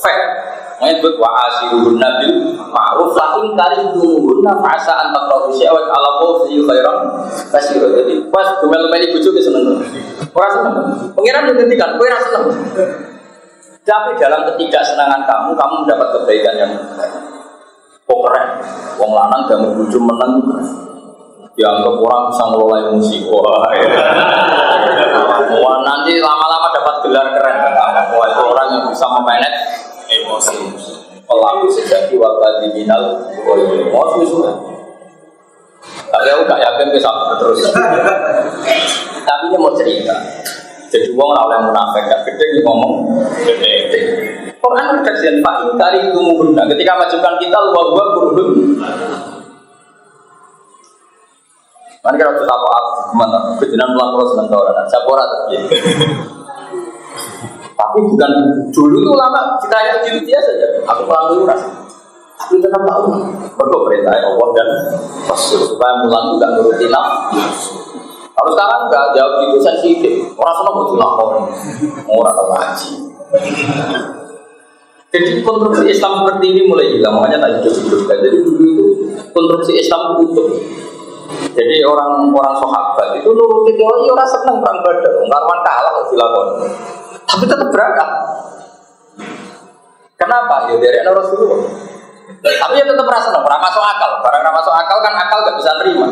Menyebut wa asiruhun nabil ma'ruf lahim karidumuhunna fa'asa antakrahu sya'wat ala qawfi khairan kasiro. Jadi pas gemel-gemeli bujuk seneng. Orang seneng. Pengiran yang ngertikan, kau rasa seneng. Tapi dalam ketidaksenangan kamu mendapat kebaikan yang keren. Wong lanang kamu bujuk menang. Dianggap orang bisa ngelola emosi. Wah, nanti lama-lama dapat gelar keren. Wah, itu orang yang bisa memanage emosi. Pelaku sejati wakil diminal emosi semua. Tapi aku gak yakin bisa terus. Tapi ini mau cerita. Jadi orang oleh munafik gak gede ngomong gede. Quran redaksian Pak Inkari Tumuhunna. Ketika majukan kita luar kurhun. Mana kira kita tahu aku gimana? Kejenan pulang terus dengan orang. Saya borat lagi. Tapi bukan dulu itu lama kita yang gitu dia saja. Aku pulang dulu rasa. Tapi tetap tahu. Berdoa perintah Allah dan Rasul supaya pulang juga nurutin nafsu. Kalau sekarang enggak jawab itu sensitif. Orang senang betul lapor. Orang tahu haji. Jadi konstruksi Islam seperti ini mulai hilang. Makanya tak hidup-hidupkan. Jadi dulu itu konstruksi Islam utuh. Jadi orang sahabat itu nuruti teori orang senang perang Badar, karwan kalah dilakukan, tapi tetap berangkat. Kenapa? Ya dari Rasulullah. Tapi ya tetap merasa senang, orang masuk akal. Barang masuk akal kan akal nggak bisa terima.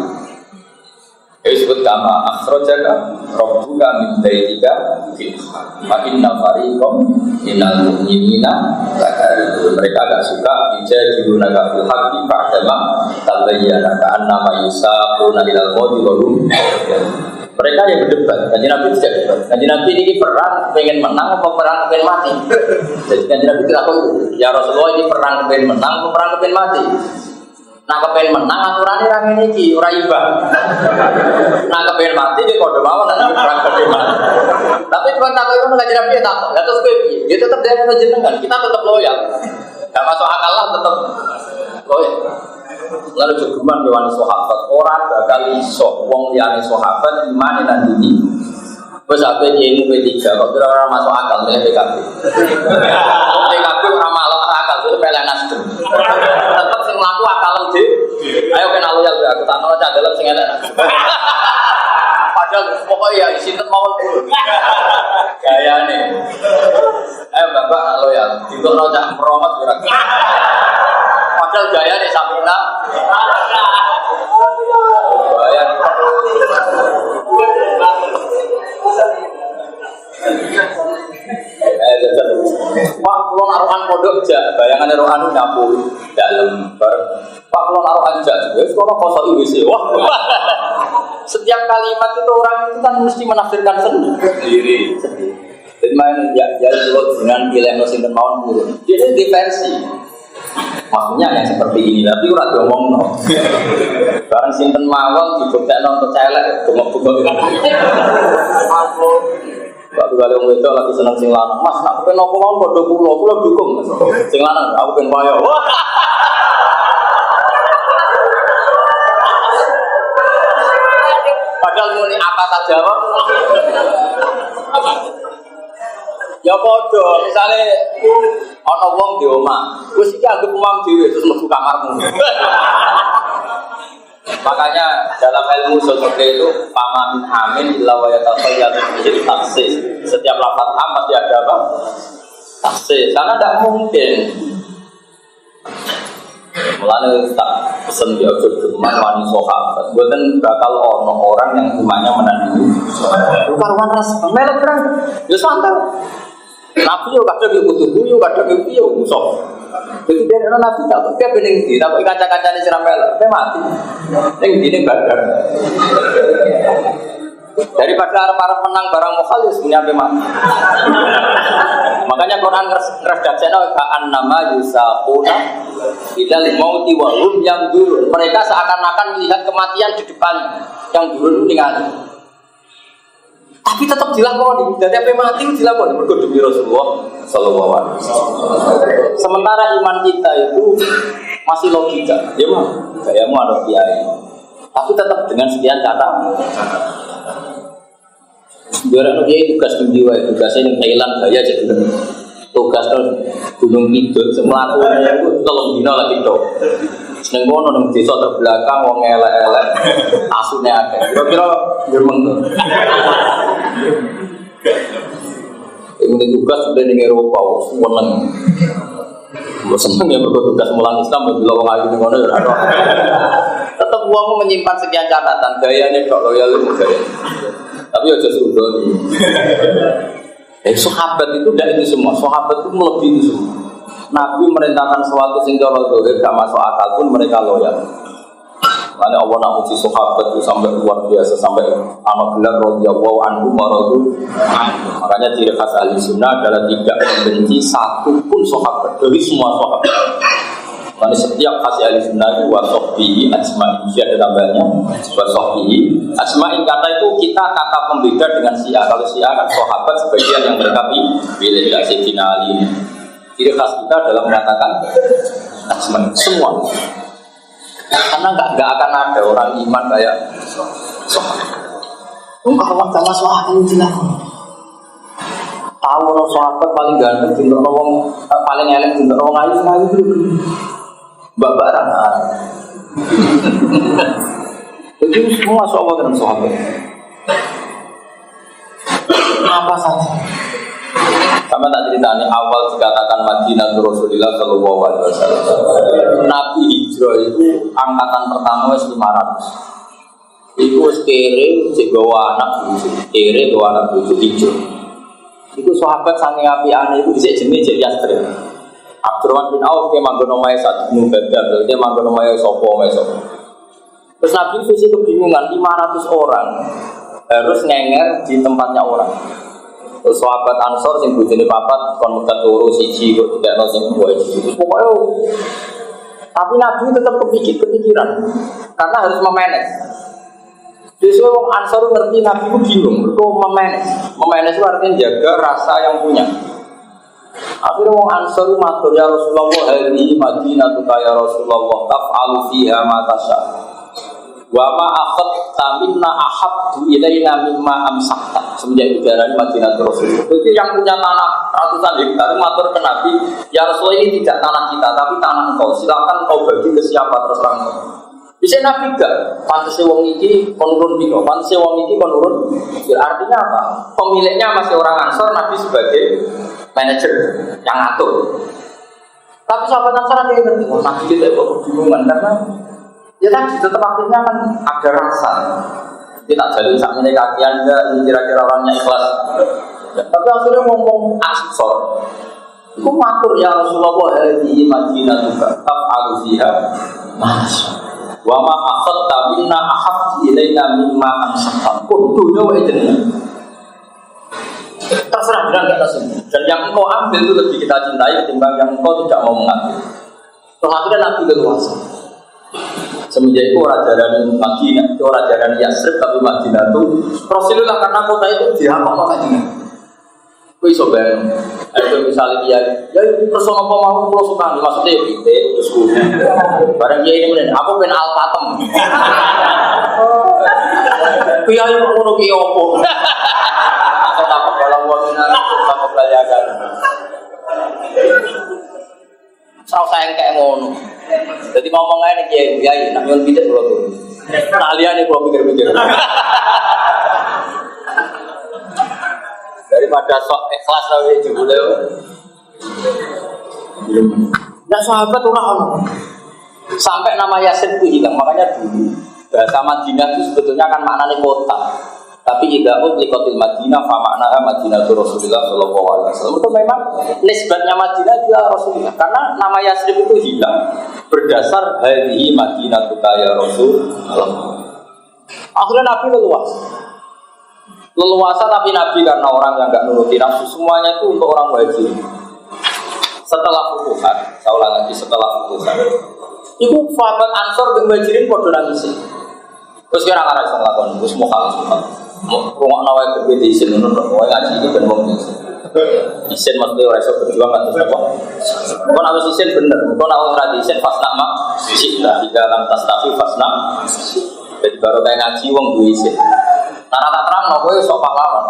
Ya disebut kama akhrajaka rabbuka min baitika bil haqq fa inna fariqam minal mu'minina lakarihun. Mereka agak suka yujadilunaka bil haqqi ba'dama tabayyana ka'annama yusaquna ilal mauti wa hum mereka yang berdebat. Kanjeng Nabi tidak debat. Kanjeng Nabi ini perang pengen menang atau perang pengen mati. Jadi Kanjeng Nabi tidak tahu, ya Rasulullah ini perang pengen menang atau perang pengen mati. Nah kepengen menang aturannya orang ini ora ibah. Nah kepengen mati dia kode mawon nanti perang pengen mati. Tapi tuan takut itu Kanjeng Nabi ya takut. Ya terus piye? Dia tetap dari jenengan. Kita tetap loyal. Enggak masuk akal lah tetap loyal. Lalu jogeman dewan sahabat orang bakal iso wong liyane sahabat iman lan dini. Wes ape ilmu P3 kok ora masuk akal nek PKB. PKB ora masuk akal itu pelek nasdem. Tetep sing mlaku akal dhewe. Ayo kena loyal be aku takno candhelem sing elek. Padahal pokoknya ya sinten mawon gayane. Ayo Bapak loyal. Dikono cak promote ora. Padahal gaya nih Samina gaya Pak kalau naruhan pondok aja bayangan naruhan nyapu dalam bareng Pak kalau naruhan aja kalau kosong IWC wah setiap kalimat itu orang itu kan mesti menafsirkan sendiri jadi main ya dengan pilih mesin dan mawon burung jadi diversi maksudnya yang seperti ini, tapi ora diomongno. Barang sinten mawon dibuktekno untuk celek, gemuk-gemuk. Waktu kali wong wedok lagi seneng sing lanang, Mas, nak pengen apa mawon padha kula dukung. Sing lanang aku pengen koyo. Padahal muni apa saja, Pak. Ya padha, misale ana wong di omah, wis iki anggap omah dhewe terus mlebu kamarmu. Makanya dalam ilmu seperti itu pamamin amin illa wa yatafayyadu bil taksis. Setiap lafaz am pasti ada apa? Taksis. Karena tidak mungkin. Mulane tak pesen dia keduman wani sahabat. Mboten bakal ono orang yang imannya menandingi. Rupa-rupa ras melek terang. Ya santai. Nabi yo kadang yo kudu yo kadang yo musuh. Jadi dari Nabi tak kok bening di, tak kaca-kacane siramel, mati. Ning dine badar. Daripada arep-arep menang barang mukhalis punya mati. Makanya Quran redaksinya ka'an nama yusaquna ilal mauti wa hum yanzurun. Mereka seakan-akan melihat kematian di depan yang durun ningali. Tapi tetap dilakoni. Dari apa mati dilakoni mergo demi Rasulullah sallallahu alaihi wasallam. Sementara iman kita itu masih logika. Ya mah, gayamu ada kiai. Tapi tetap dengan sekian kata. Biar anak kiai tugas tinggi wae, tugasnya yang Thailand gaya jadi tugas Gunung Kidul semua aku itu tolong dino lagi tok. Seneng kono nang desa terbelakang wong elek-elek asune akeh. Kira-kira gremeng to. Ini tugas sudah di Eropa, seneng. Seneng ya bertugas mulang Islam bila wong ayu ngono ya ora. Tetep wong menyimpan sekian catatan, gayane kok loyal gaya. Tapi aja sudoni. Sahabat itu tidak itu semua, sahabat itu melebihi itu semua. Nabi merintahkan sesuatu sing cara zahir gak masuk akal pun mereka loyal. Makanya Allah nak uji sahabat itu sampai luar biasa sampai anak gelar radhiyallahu anhu maradu. Makanya ciri khas ahli sunnah adalah tidak membenci satu pun sahabat dari semua sahabat. Makanya setiap khas ahli sunnah itu wasohbihi asma'in ada tambahnya wasohbihi asma'in kata itu kita kata pembeda dengan Syiah. Kalau Syiah kan sahabat sebagian yang mereka pilih dari Sayyidina Ali. Ciri khas kita adalah mengatakan asma'in semua. Karena nggak akan ada orang iman kayak sahabat. Kalau nggak masuk akal jelas. Tahu orang sahabat paling ganteng, cinta orang paling elek, cinta orang ayu sekali dulu. Bapak Rana. Jadi semua sahabat dan sahabat. Apa saja. Sama tak ceritanya awal dikatakan Madinah Rasulullah Sallallahu Alaihi Wasallam. Nabi hijrah itu angkatan pertama 500. Iku kere gawa anak bojo, kere gawa anak bojo ijo. Iku sahabat saking apiane iku dhisik jenenge Jek Yasrib. Abdurrahman bin Auf ke manggon omahe Sa'd bin Ubadah, berarti manggon omahe sapa wae sapa. Terus Nabi visi kebingungan 500 orang harus ngenger di tempatnya orang. Terus sahabat Ansor sing bojone papat kon megat loro siji kok tidak ono sing wae. Terus pokoknya tapi Nabi tetap kepikiran karena harus memanage. Jadi orang Ansor ngerti Nabi itu bingung, itu memanage itu artinya jaga rasa yang punya. Akhirnya orang Ansor matur ya Rasulullah, hadhihi madinatuka ya Rasulullah, taf'alu fiha ma tasha. Wa ma akhadta minna ahabbu ilaina mimma amsakta. Semenjak ujaran Madinatul Rasulullah. Itu yang punya tanah ratusan hektar matur ke Nabi, ya Rasulullah ini tidak tanah kita tapi tanah engkau. Silakan kau bagi ke siapa terserah engkau. Bisa Nabi gak? Pantasnya wong iki kon nurun bino, pantasnya wong iki kon nurun. Artinya apa? Pemiliknya masih orang Ansor, Nabi sebagai manajer yang ngatur. Tapi sahabat Ansor ada yang ngerti, Nabi kita kok kebingungan karena ya tadi tetap akhirnya kan ada rasa. Kita jalin sak meneh kakian enggak ini kira-kira orangnya ikhlas. Tapi akhirnya ngomong Ansor. Iku matur ya Rasulullah hadhihi madinatuka taf'alu fiha mas. Wa ma akhadta minna ahabbu ilaina mimma amsakta. Kudunya wae jeneng. Terserah bilang enggak terserah. Dan yang engkau ambil itu lebih kita cintai ketimbang yang engkau tidak mau mengambil. Akhirnya Nabi leluasa. Semenjak itu orang jalan Madinah, itu orang jalan Yasrib tapi Madinah itu Rasulullah karena kota itu dihapal Madinah. Kau iso bayang, itu misalnya dia, ya persona apa mau pulau suka, maksudnya itu terus barang dia ini benar, aku pengen Al-Fatem. Pia itu mau nuki opo, atau apa kalau mau minat, apa belajar. Serau sayang kayak ngono. Jadi ngomong aja nih kiai, nak nyon bidet dulu tuh. Nah lihat nih kalau pikir-pikir. Daripada sok ikhlas aja jebule. Nah sahabat orang sampai nama Yasin itu hilang, makanya dulu bahasa Madinah itu sebetulnya kan maknanya kota. Tapi tidak utlikotil Madinah, fa maknaha Madinatul Rasulullah Sallallahu Alaihi Wasallam. Itu memang nisbatnya Madinah juga Rasulullah. Karena nama Yasrib itu hilang berdasar hadhihi Madinatuka ya Rasulullah. Akhirnya Nabi leluasa tapi Nabi karena orang yang enggak nuruti nafsu semuanya itu untuk orang wajib. Setelah futuhan, saya ulang lagi setelah futuhan. Ibu sahabat Ansor yang muhajirin podo nangis. Terus kira arah iso nglakoni, wis mokal semua. Rungokno wae berbeda isin ngono tok, wae ngaji iki ben wong isin mesti ora iso berjuang atas apa. Kon harus isin bener, kon ora isin fasna mak sila di dalam tastafi fasna. Jadi baru kayak ngaji wong duwe isin. Nara tak terangno kowe sok pahlawan.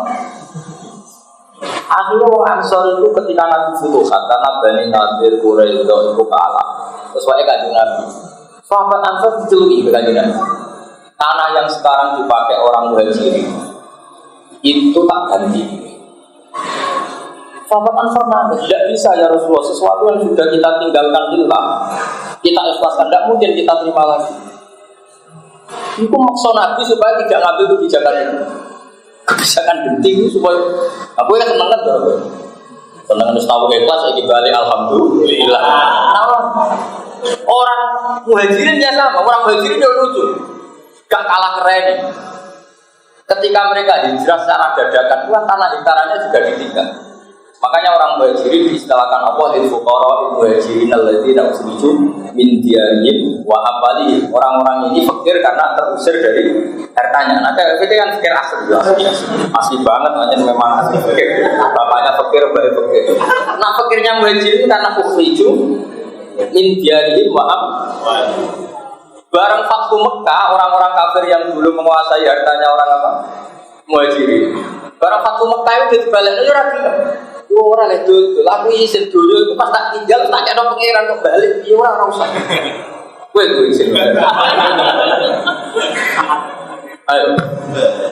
Akhirnya orang Ansor itu ketika Nabi futuhat karena Bani Nadir Quraisy itu kalah. Terus wae kanjeng Nabi. Sahabat Ansor diceluki kanjeng Nabi. Tanah yang sekarang dipakai orang muhajirin itu tak ganti. Sahabat Ansor nangis, tidak bisa ya Rasulullah, sesuatu yang sudah kita tinggalkan lillah, kita ikhlaskan, tidak mungkin kita terima lagi. Itu maksud Nabi supaya tidak ngambil kebijakan itu. Kebijakan genting supaya aku ya seneng kan bro. Seneng harus tahu ikhlas lagi balik alhamdulillah. Orang muhajirin ya sama, orang muhajirin dia lucu. Gak kalah keren. Ketika mereka hijrah secara dadakan, pula tanah hektarannya juga ditinggal. Makanya orang muhajirin diistilahkan apa? Al-fuqara muhajirin alladzina ukhriju min diyarihim wa amwalihim. Orang-orang ini fakir karena terusir dari hartanya. Nah, itu kan fakir asli. Asli banget, makanya memang asli fakir. Bapaknya fakir, bapak fakir. Nah, fakirnya muhajirin karena ukhriju min diyarihim wa amwalihim. Bareng Fathu Mekah, orang-orang kafir yang dulu menguasai hartanya orang apa? Muhajirin. Bareng Fathu Mekah itu dibalik aja rapi. Orang itu, aku izin dulu itu pas tak tinggal, tak ada pengiran kok balik. Iya orang usah. Gue izin. Ayo.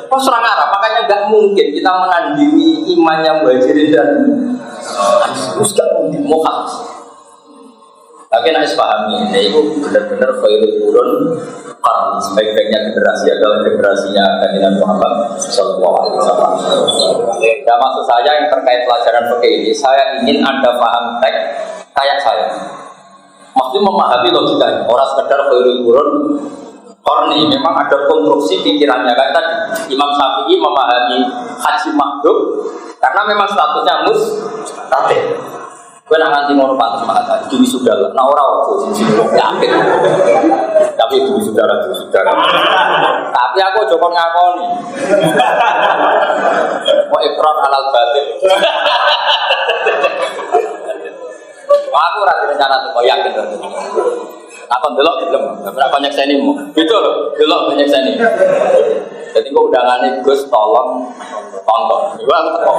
Pas orang Arab, makanya nggak mungkin kita menandingi imannya Muhajirin dan terus nggak mungkin mukhaf. Tapi nak pahami, ini itu benar-benar khairul qurun karena sebaik-baiknya generasi adalah generasinya Nabi Muhammad Sallallahu Alaihi Wasallam. Dan maksud saya yang terkait pelajaran fikih ini, saya ingin Anda paham teks kayak saya. Maksudnya memahami logikanya, orang sekedar khairul qurun korni, memang ada konstruksi pikirannya. Kayak tadi Imam Syafi'i memahami haji makdum karena memang statusnya mustahil. Gue nak nganti ngono pantas mata, dulu sudah lah. Nah orang waktu sini yakin, tapi dulu sudah. Tapi aku coba ngakoni, mau ikrar halal batin. Aku rasa rencana tuh, kau yakin tuh. Aku delok belum, berapa banyak seni mu? Betul, delok banyak seni. Jadi gue undangan Gus tolong tonton. Gue aku teko.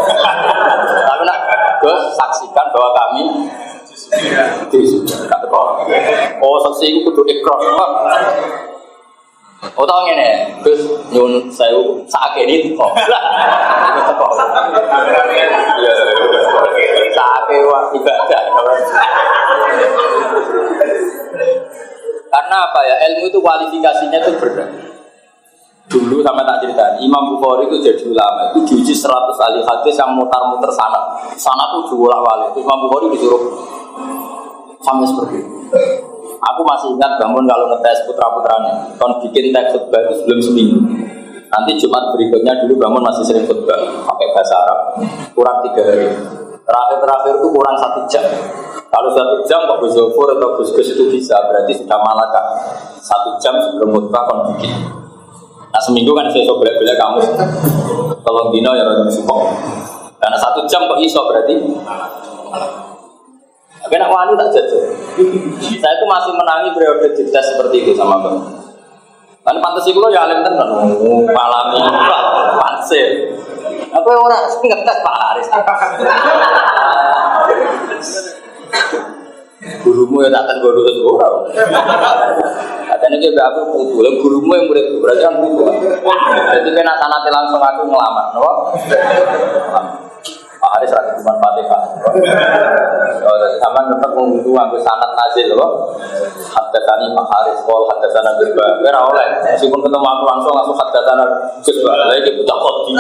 Tapi nak Gus saksikan bahwa kami tidak teko. Oh saksi itu kudu ikrar. Oh tau ngene, Gus nyun saya sakit ini teko. Teko. Iya. Sakit wah ibadah. Karena apa ya, ilmu itu kualifikasinya itu berbeda. Dulu sama tak cerita, Imam Bukhari itu jadi ulama, itu diuji 100 ahli hadis yang mutar-mutar sana tuh diulang-ulang. Imam Bukhari disuruh sampai seperti itu. Aku masih ingat bangun kalau ngetes putra-putranya, kon bikin teks khutbah itu sebelum seminggu. Nanti Jumat berikutnya dulu bangun masih sering khutbah pakai bahasa Arab, kurang 3 hari. Terakhir itu kurang 1 jam. Kalau 1 jam kok Gus Zofur atau Gus itu bisa, berarti sudah malakah 1 jam sebelum khutbah kon bikin. Nah seminggu kan saya belak-belak kamu. Kalau dino ya rada suka. Karena 1 jam kok iso berarti. Tapi nak wani tak jatuh. Saya itu masih menangi periode jeda seperti itu sama Bang. Kan pantes iku ya alim tenan. Malami panse. Apa ora ngetes Pak Haris. Gurumu ya tak tes terus ora. Katanya dia aku putu, gurumu yang murid berarti kan putu. Jadi kena sanate langsung aku ngelamar, no? Pak Haris lagi cuma Fatihah. Oh, jadi sama tetap menunggu aku sanat nazil loh. Haddatsani Pak Haris, qol haddatsana Birba. Ora oleh, meskipun ketemu aku langsung haddatsana Birba. Lagi buta kodi.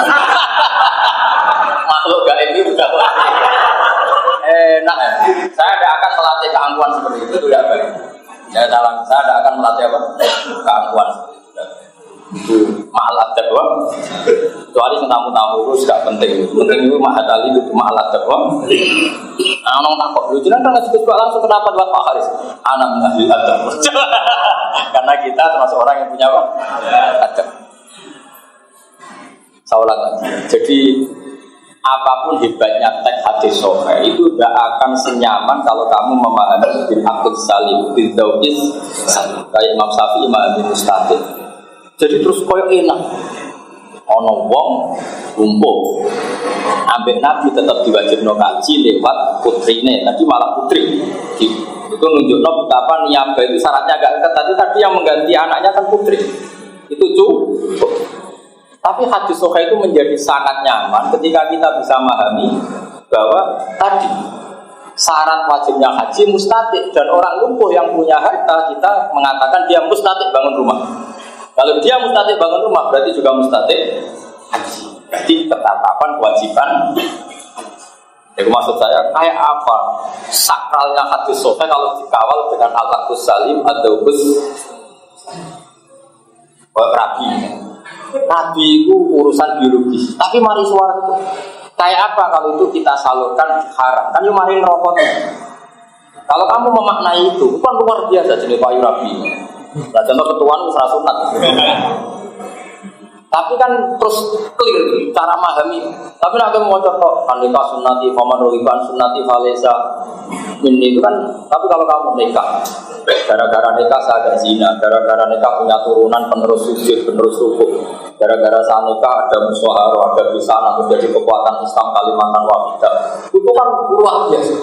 Makhluk gaib ini buta kodi. Enak ya. Saya tidak akan melatih keangkuhan seperti itu ya baik. Ya dalam saya tidak akan melatih apa? Keangkuhan seperti itu. Itu mahalat doang. Kecuali tamu-tamu itu tidak penting. Penting itu mahadali itu mahalat doang. Nah, orang takut. Lu jangan kan ngasih langsung kenapa buat Pak Haris? Anak mengambil adab. Karena kita termasuk orang yang punya apa? Adab. Saya ulang lagi. Jadi apapun hebatnya teks hadis sahih itu tidak akan senyaman kalau kamu memahami bin Abdul Salim bin Daukis salim kayak Imam Syafi'i memahami mustahil. Jadi terus koyo enak ono wong lumpuh ambek Nabi tetap diwajibno kaji lewat putrine, tadi malah putri itu nunjukno betapa niabah itu syaratnya agak ketat. Tadi yang mengganti anaknya kan putri itu cukup. Tapi hadis sahih itu menjadi sangat nyaman ketika kita bisa memahami bahwa tadi syarat wajibnya haji mustati, dan orang lumpuh yang punya harta kita mengatakan dia mustati bangun rumah. Kalau dia mustati bangun rumah berarti juga mustati haji. Jadi ketetapan kewajiban. Jadi maksud saya kayak apa sakralnya hadis sahih kalau dikawal dengan al-aqus salim atau gus rabi. Nabi itu urusan biologis, tapi mari suara kayak apa kalau itu kita salurkan haram? Kan yang mari rokoknya. Kalau kamu memaknai itu kan luar biasa jenis payu rabi. Nah contoh ketuaan usra sunat. Tapi kan terus clear cara memahami. Tapi nak mau contoh kan nikah sunnati, faman rohiban sunnati falesa. Ini itu kan. Tapi kalau kamu nikah, gara-gara nikah saya ada zina, gara-gara nikah punya turunan penerus sujud, penerus rukuk, gara-gara saya nikah ada musyawarah, ada busana, menjadi kekuatan Islam Kalimantan Wahidah. Itu kan luar biasa.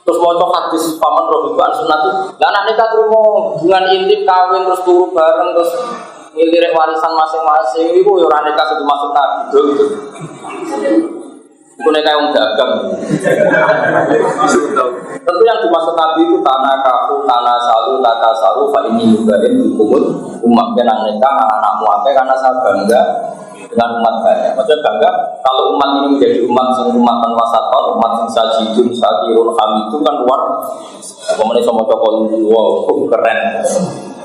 Terus mau hadis faman rohiban sunnati. Lah anak nikah terima hubungan intim, kawin terus turu bareng terus ngilirik warisan masing-masing itu ya ora nikah itu masuk Nabi gitu. Itu nek wong dagang. Tentu yang dimaksud Nabi itu tanah kaku, tanah salu, tata salu, fa ini yubarin dikumut umat yang mereka anak muake karena saya bangga dengan umat banyak. Maksudnya bangga kalau umat ini menjadi umat yang umatan wasaton, umat yang sajidun, sakirun, hamidun kan luar. Kemudian sama cokol wow keren.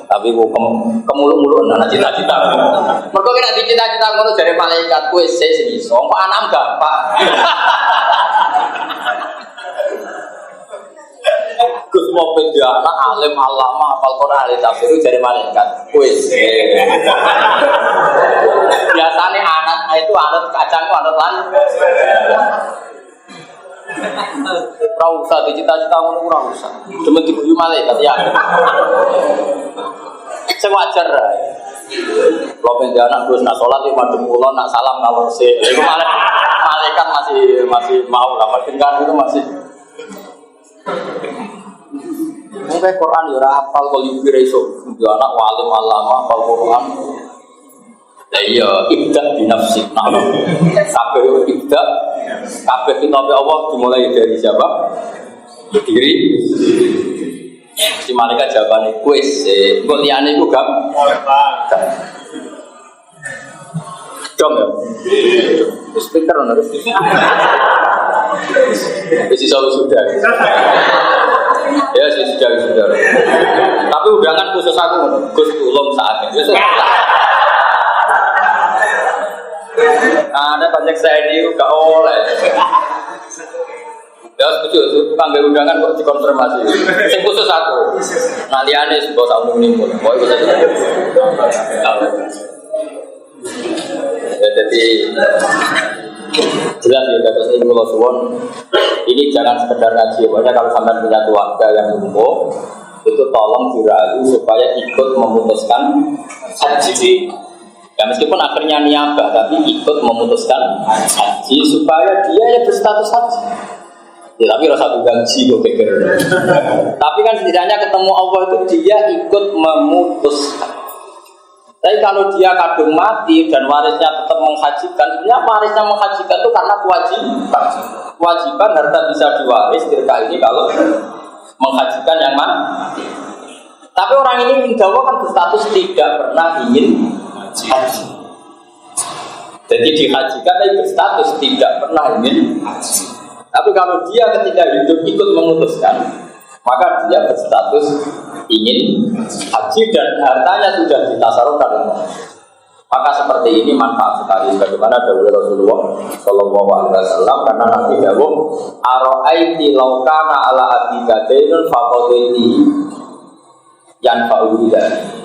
Tapi kemuluk-muluk anak cita-cita. Mergo kena cita-cita ngono jare malaikat kowe sing iso, kok anak gampang. Gus mau dia anak alim alama hafal Quran ahli tafsir jare malaikat. Kowe biasane anak itu anut kacang anut lan. Ora usah cita-cita ngono ora usah. Cuma diguyu malaikat ya. Sing wajar. Kalau pengen anak terus nak sholat itu madem kula nak salam kalau sih itu malaikat masih mau lah dengar itu masih. Mungkin Quran ya hafal kalau ibu reso dia anak walim alama hafal Quran. Iya ibda binafsi nama. Kabeh ibda kabeh kitab Allah dimulai dari siapa? Diri. Si malaikat jawabannya kuis, kok liane itu gak? Dong ya? Speaker harus isi sudah. Ya sudah. Tapi undangan khusus aku, Gus tulung saatnya. Ada banyak saya ini gak oleh. Ya setuju, tukang gaya undangan kok dikonfirmasi. Yang khusus aku. Nah liane sebuah tahun ini pun. Mau ikut saja. Ya jadi jelas ya kata saya kalau suwon ini jangan sekedar ngaji. Pokoknya kalau sampai punya keluarga yang lumpuh itu tolong dirayu supaya ikut memutuskan haji. Ya meskipun akhirnya niabah tapi ikut memutuskan haji supaya dia yang berstatus haji. Ya tapi rasa gaji gue pikir. Tapi kan setidaknya ketemu Allah itu dia ikut memutuskan. Tapi kalau dia kadung mati dan warisnya tetap menghajikan, sebenarnya warisnya menghajikan itu karena kewajiban. Kewajiban harta bisa diwaris ketika ini kalau menghajikan yang mana. Tapi orang ini insya Allah kan berstatus tidak pernah ingin haji. Jadi dihajikan tapi berstatus tidak pernah ingin haji. Tapi kalau dia ketika hidup ikut memutuskan, maka dia berstatus ingin haji dan hartanya sudah ditasarufkan. Maka seperti ini manfaat sekali. Bagaimana dawuh Rasulullah Sallallahu Alaihi Wasallam karena Nabi dawuh, "Aro'aiti laukana ala abika dainun faqadaiti yanfa'u dzalik."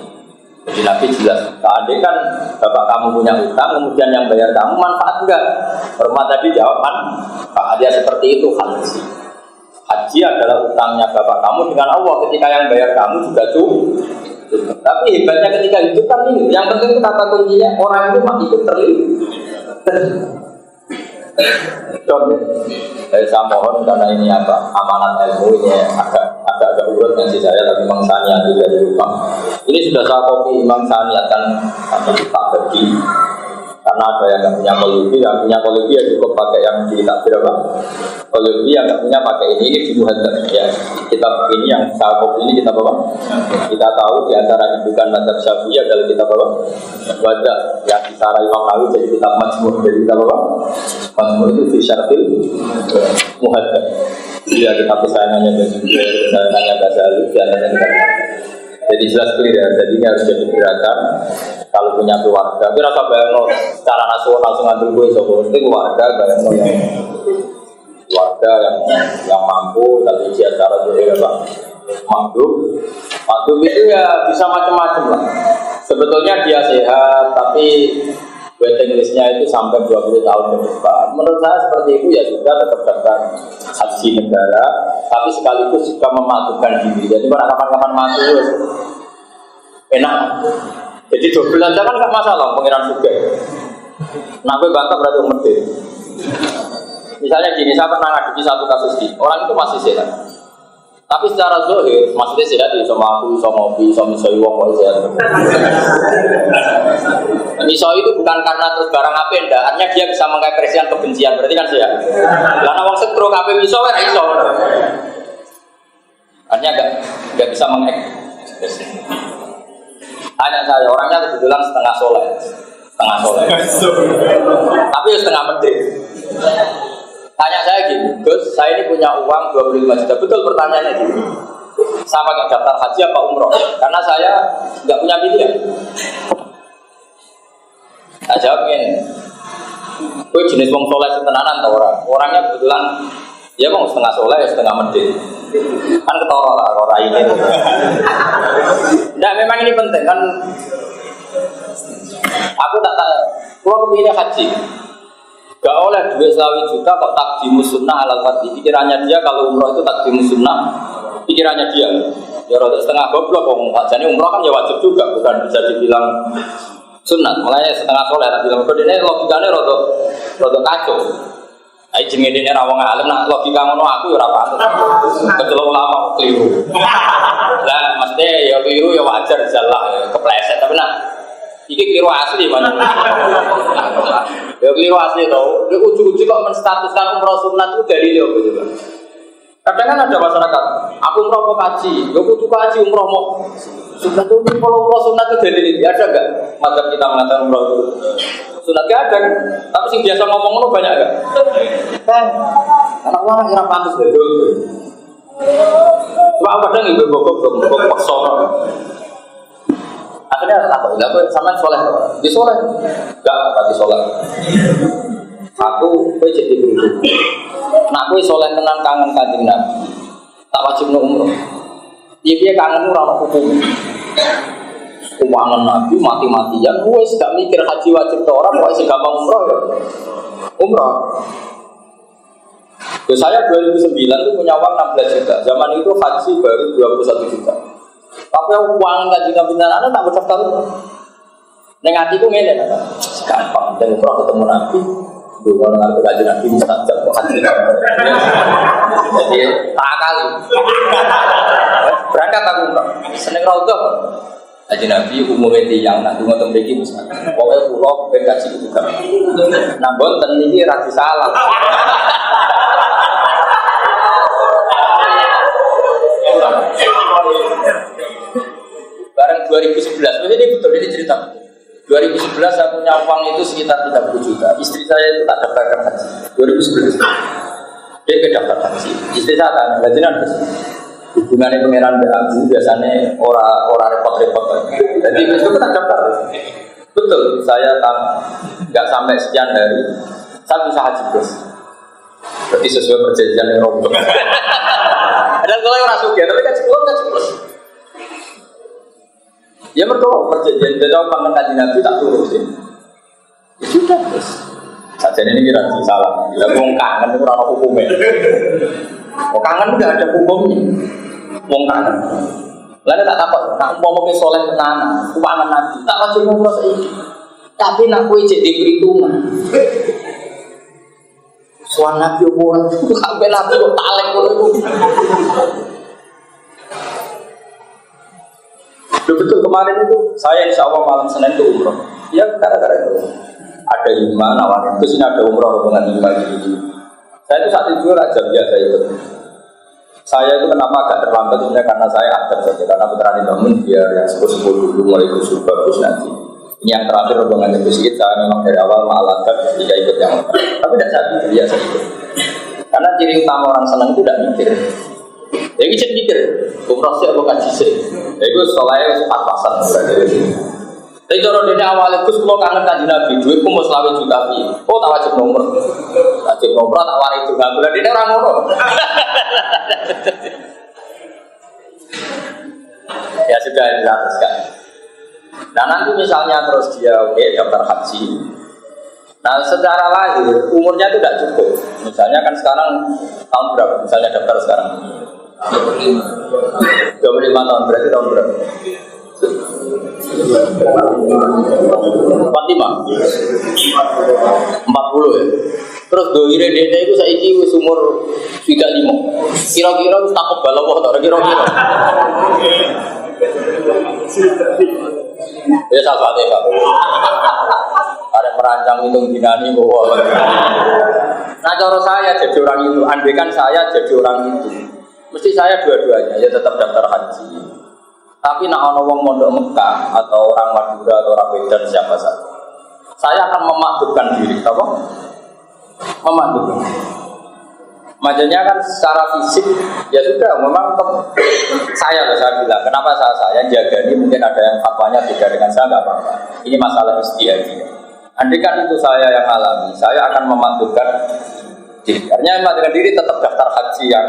Jadi Nabi jelas, tadi kan bapak kamu punya utang, kemudian yang bayar kamu manfaat enggak? Hormat tadi jawaban, Pak dia seperti itu haji. Haji adalah utangnya bapak kamu dengan Allah ketika yang bayar kamu juga cukup. Tapi hebatnya ketika hidup kan ini, yang penting itu kata kuncinya orang itu masih ikut terlibat. Saya mohon karena ini apa amanat ilmu ini agak urut ngaji saya tapi Imam Saniat tidak lupa. Ini sudah saya kopi Imam Saniat kan tak bagi karena ada yang nggak punya kolubi, yang punya kolubi ya cukup pakai yang di takbir apa? Kolubi yang nggak punya pakai ini di muhadzab ya. Kitab ini yang saya kopi ini kita bawa. Kita tahu di antara indukan mazhab Syafi'iyah adalah kitab apa? Wajah yang disarai Imam Nawawi jadi kitab Majmu', jadi kitab apa? Majmu' itu fi syarhil muhadzab. Dia kitab kesayangannya kesayangannya Ghazali di antaranya kita. Jadi jelas clear ya, jadi ini harus jadi gerakan kalau punya keluarga. Tapi rasa bayang secara nasional langsung ngambil gue sobo, itu keluarga bayang yang keluarga yang mampu, tapi dia cara jadi apa? Mampu itu ya bisa macam-macam lah. Sebetulnya dia sehat, tapi waiting listnya itu sampai 20 tahun ke depan. Menurut saya seperti itu ya sudah tetap daftar haji negara, tapi sekaligus juga mematukan diri. Jadi kapan-kapan mati enak. Jadi 12 aja kan nggak masalah pengiran juga. Nah gue bantah berarti umur. Misalnya gini, saya pernah ngadepi satu kasus ini, orang itu masih sehat. Tapi secara zahir, maksudnya sehat sama aku, sama ngopi, sama misalnya wong sehat. Iso itu bukan karena terus barang apa ndak, artinya dia bisa mengekspresikan kebencian, berarti kan saya. Lah nek wong stroke ape iso ora iso. Artinya enggak bisa mengekspresi. Hanya saya orangnya kebetulan setengah soleh. Tapi setengah medit. Tanya saya gini, Gus, saya ini punya uang 25 juta. Betul pertanyaannya gitu. Saya pakai daftar haji apa umroh? Karena saya nggak punya pilihan. Saya jawab gini, gue jenis wong soleh setenanan atau orang? Orangnya kebetulan ya mau setengah soleh, setengah medit. Kan ketara lah orang ini. Nah memang ini penting kan. Aku tak tanya, kalau kepilih haji, gak oleh duit 20 juta kok takdimus sunnah alal fardhi. Pikirannya dia kalau umroh itu takdimus sunnah, pikirannya dia. Ya rada setengah goblok wong hajane umroh kan ya wajib juga, bukan bisa dibilang sunat. Mulanya setengah soleh tak bilang kok dene logikane rada kacau. Ai jenenge dene ra wong alim nak logika ngono aku ya ora paham. Kecelok ulama keliru. Lah mesti ya keliru ya wajar jalah ya kepleset tapi nak iki keliru asli mana? Ya keliru asli tau. Nek ujug-ujug kok menstatuskan umroh sunat itu dalile apa coba? Kadang kan ada masyarakat, aku umroh mau kaji, gue kudu kaji umroh mau sunat itu kalau umroh sunat itu dalile ada enggak? Madzhab kita mengatakan umroh itu sunat gak ada kan? Tapi sing biasa ngomong lu banyak enggak? Kan anak wah ora pantes deh. Cuma kadang ibu bokok paksa. Akhirnya apa? Lah sama soleh. Di soleh. Enggak pati soleh. Aku jadi guru. Nah aku soleh tenan kangen Kanjeng Nabi. Tak wajib umroh. Dia kangen ora ono hukum. Umangan Nabi mati-matian, wes gak mikir haji wajib ke orang, kok segampang umroh ya? Umroh. Ya, saya 2009 itu punya uang 16 juta. Zaman itu haji baru 21 juta. Tapi uang Kanjeng Nabi anak tak berdaftar. Neng hatiku ngene kan. Gampang dan umroh ketemu Nabi. Dua orang Kanjeng Nabi mustajab kok haji. Jadi tak kali. Berangkat aku umroh. Seneng raudhah. Haji Nabi umumnya yang nak tunggu tembriki misalnya, pokoknya pulau berkasih itu kan, namun teniki rasi salah. Bareng 2011, ini betul ini cerita. 2011 saya punya uang itu sekitar 30 juta. Istri saya itu tak daftarkan haji. 2011 dia ke daftar haji. Istri saya tanya, gajian apa sih? Hubungannya pangeran aku biasanya orang repot-repot. Jadi itu kita daftar. Betul, saya nggak sampai sekian hari saya bisa haji bos. Berarti sesuai perjanjian yang rombong. Dan kalau orang suka, tapi kan ceplos. Ya betul, perjanjian beda pangan Kanjeng Nabi tak turutin. Ya sudah bos. Saja ini kira salah. Bila wong kangen itu orang hukumnya. Oh kangen nggak ada hukumnya. Wong kangen. Lalu tak dapat. Nak mau ke soleh tenan, upangan Nabi. Tak wajib umroh saiki. Tapi nak kue jadi perhitungan. Suan Nabi orang itu sampai Nabi kok talek itu. Betul kemarin itu saya insya Allah malam Senin itu umroh. Ya gara-gara itu. Ada iman awan itu sini ada umroh dengan iman gitu. Saya itu saat itu raja biasa ikut. Saya itu kenapa agak terlambat sebenarnya karena saya adab saja karena putrani bangun biar yang sepuh dulu mulai kusur bagus nanti. Ini yang terakhir rombongan yang sedikit saya memang dari awal malah ketika ikut yang tapi tidak saya biasa ikut. Karena ciri utama orang senang itu tidak mikir. Ya kita mikir, umroh sih bukan sisi. Ya itu soalnya pas-pasan berarti. Tapi kalau dari awal itu kalau kangen Kanjeng Nabi, duitku mau selalu juta pi. Oh tak wajib nomor tak wari juga. Berarti ini orang ngono. Ya sudah dijelaskan. Nah nanti misalnya terus dia daftar haji. Nah secara lahir umurnya itu tidak cukup. Misalnya kan sekarang tahun berapa? Misalnya daftar sekarang 25 tahun berarti tahun berapa? 45 40 ya. Terus doire dene itu saiki wis umur 35. Kira-kira wis takut balawa ta kira-kira. Ya sahabatnya Pak. Ada merancang hitung dinani bahwa. Nah cara saya jadi orang itu, andaikan saya jadi orang itu, mesti saya dua-duanya ya tetap daftar haji. Tapi nak ono wong mondok Mekah atau orang Madura atau orang Medan siapa saja, saya akan memakdurkan diri, apa? Memakdurkan. Maksudnya kan secara fisik ya sudah, memang saya bilang, kenapa saya jaga ini mungkin ada yang fatwanya beda dengan saya nggak apa-apa. Ini masalah istihadiyah. Andaikan itu saya yang alami, saya akan memakdurkan diri. Artinya memakdurkan diri tetap daftar haji yang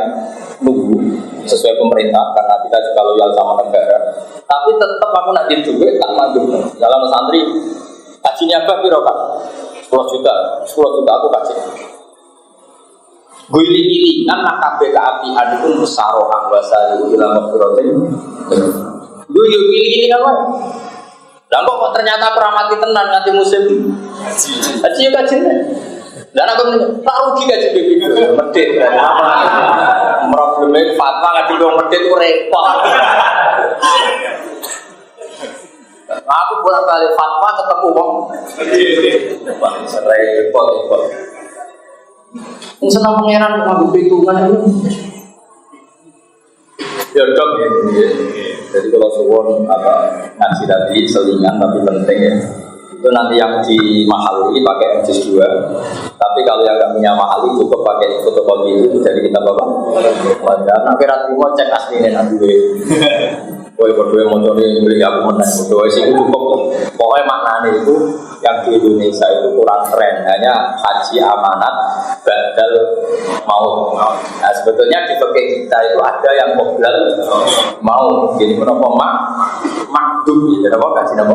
nunggu sesuai pemerintah karena kita juga loyal sama negara. Tapi tetap aku nak di duit tak makdum. Dalam santri hajinya apa piro kan? 10 juta aku kaji. Guling-giling kan nak kabeh keapian itu musarohang wasari ila maghfiratin. Guling-giling kan wae. Lah kok ternyata aku ramati tenan nganti musim haji kajine. Dan aku tak rugi gaji BPD medit. Problemnya fatwa ngadu dong medit itu repot. Aku bolak-balik fatwa ketemu wong. Repot. Senang pangeran nganggo perhitungan itu. Ya dok ya. Jadi kalau suwon ngaji tadi selingan tapi penting ya. Itu nanti yang di mahal ini pakai MJS 2. Tapi kalau yang nggak punya mahal ini cukup pakai fotokopi itu jadi kita bapak. Wajar. Nanti rati mau cek aslinya nanti. Boy mau cari beli aku menang. Boy sih itu cukup. Pokoknya maknanya itu yang di Indonesia itu kurang keren. Hanya haji amanat badal maut. Nah sebetulnya di fikih kita itu ada yang badal mau. Jadi menapa makdum ya. Apa kaji nama?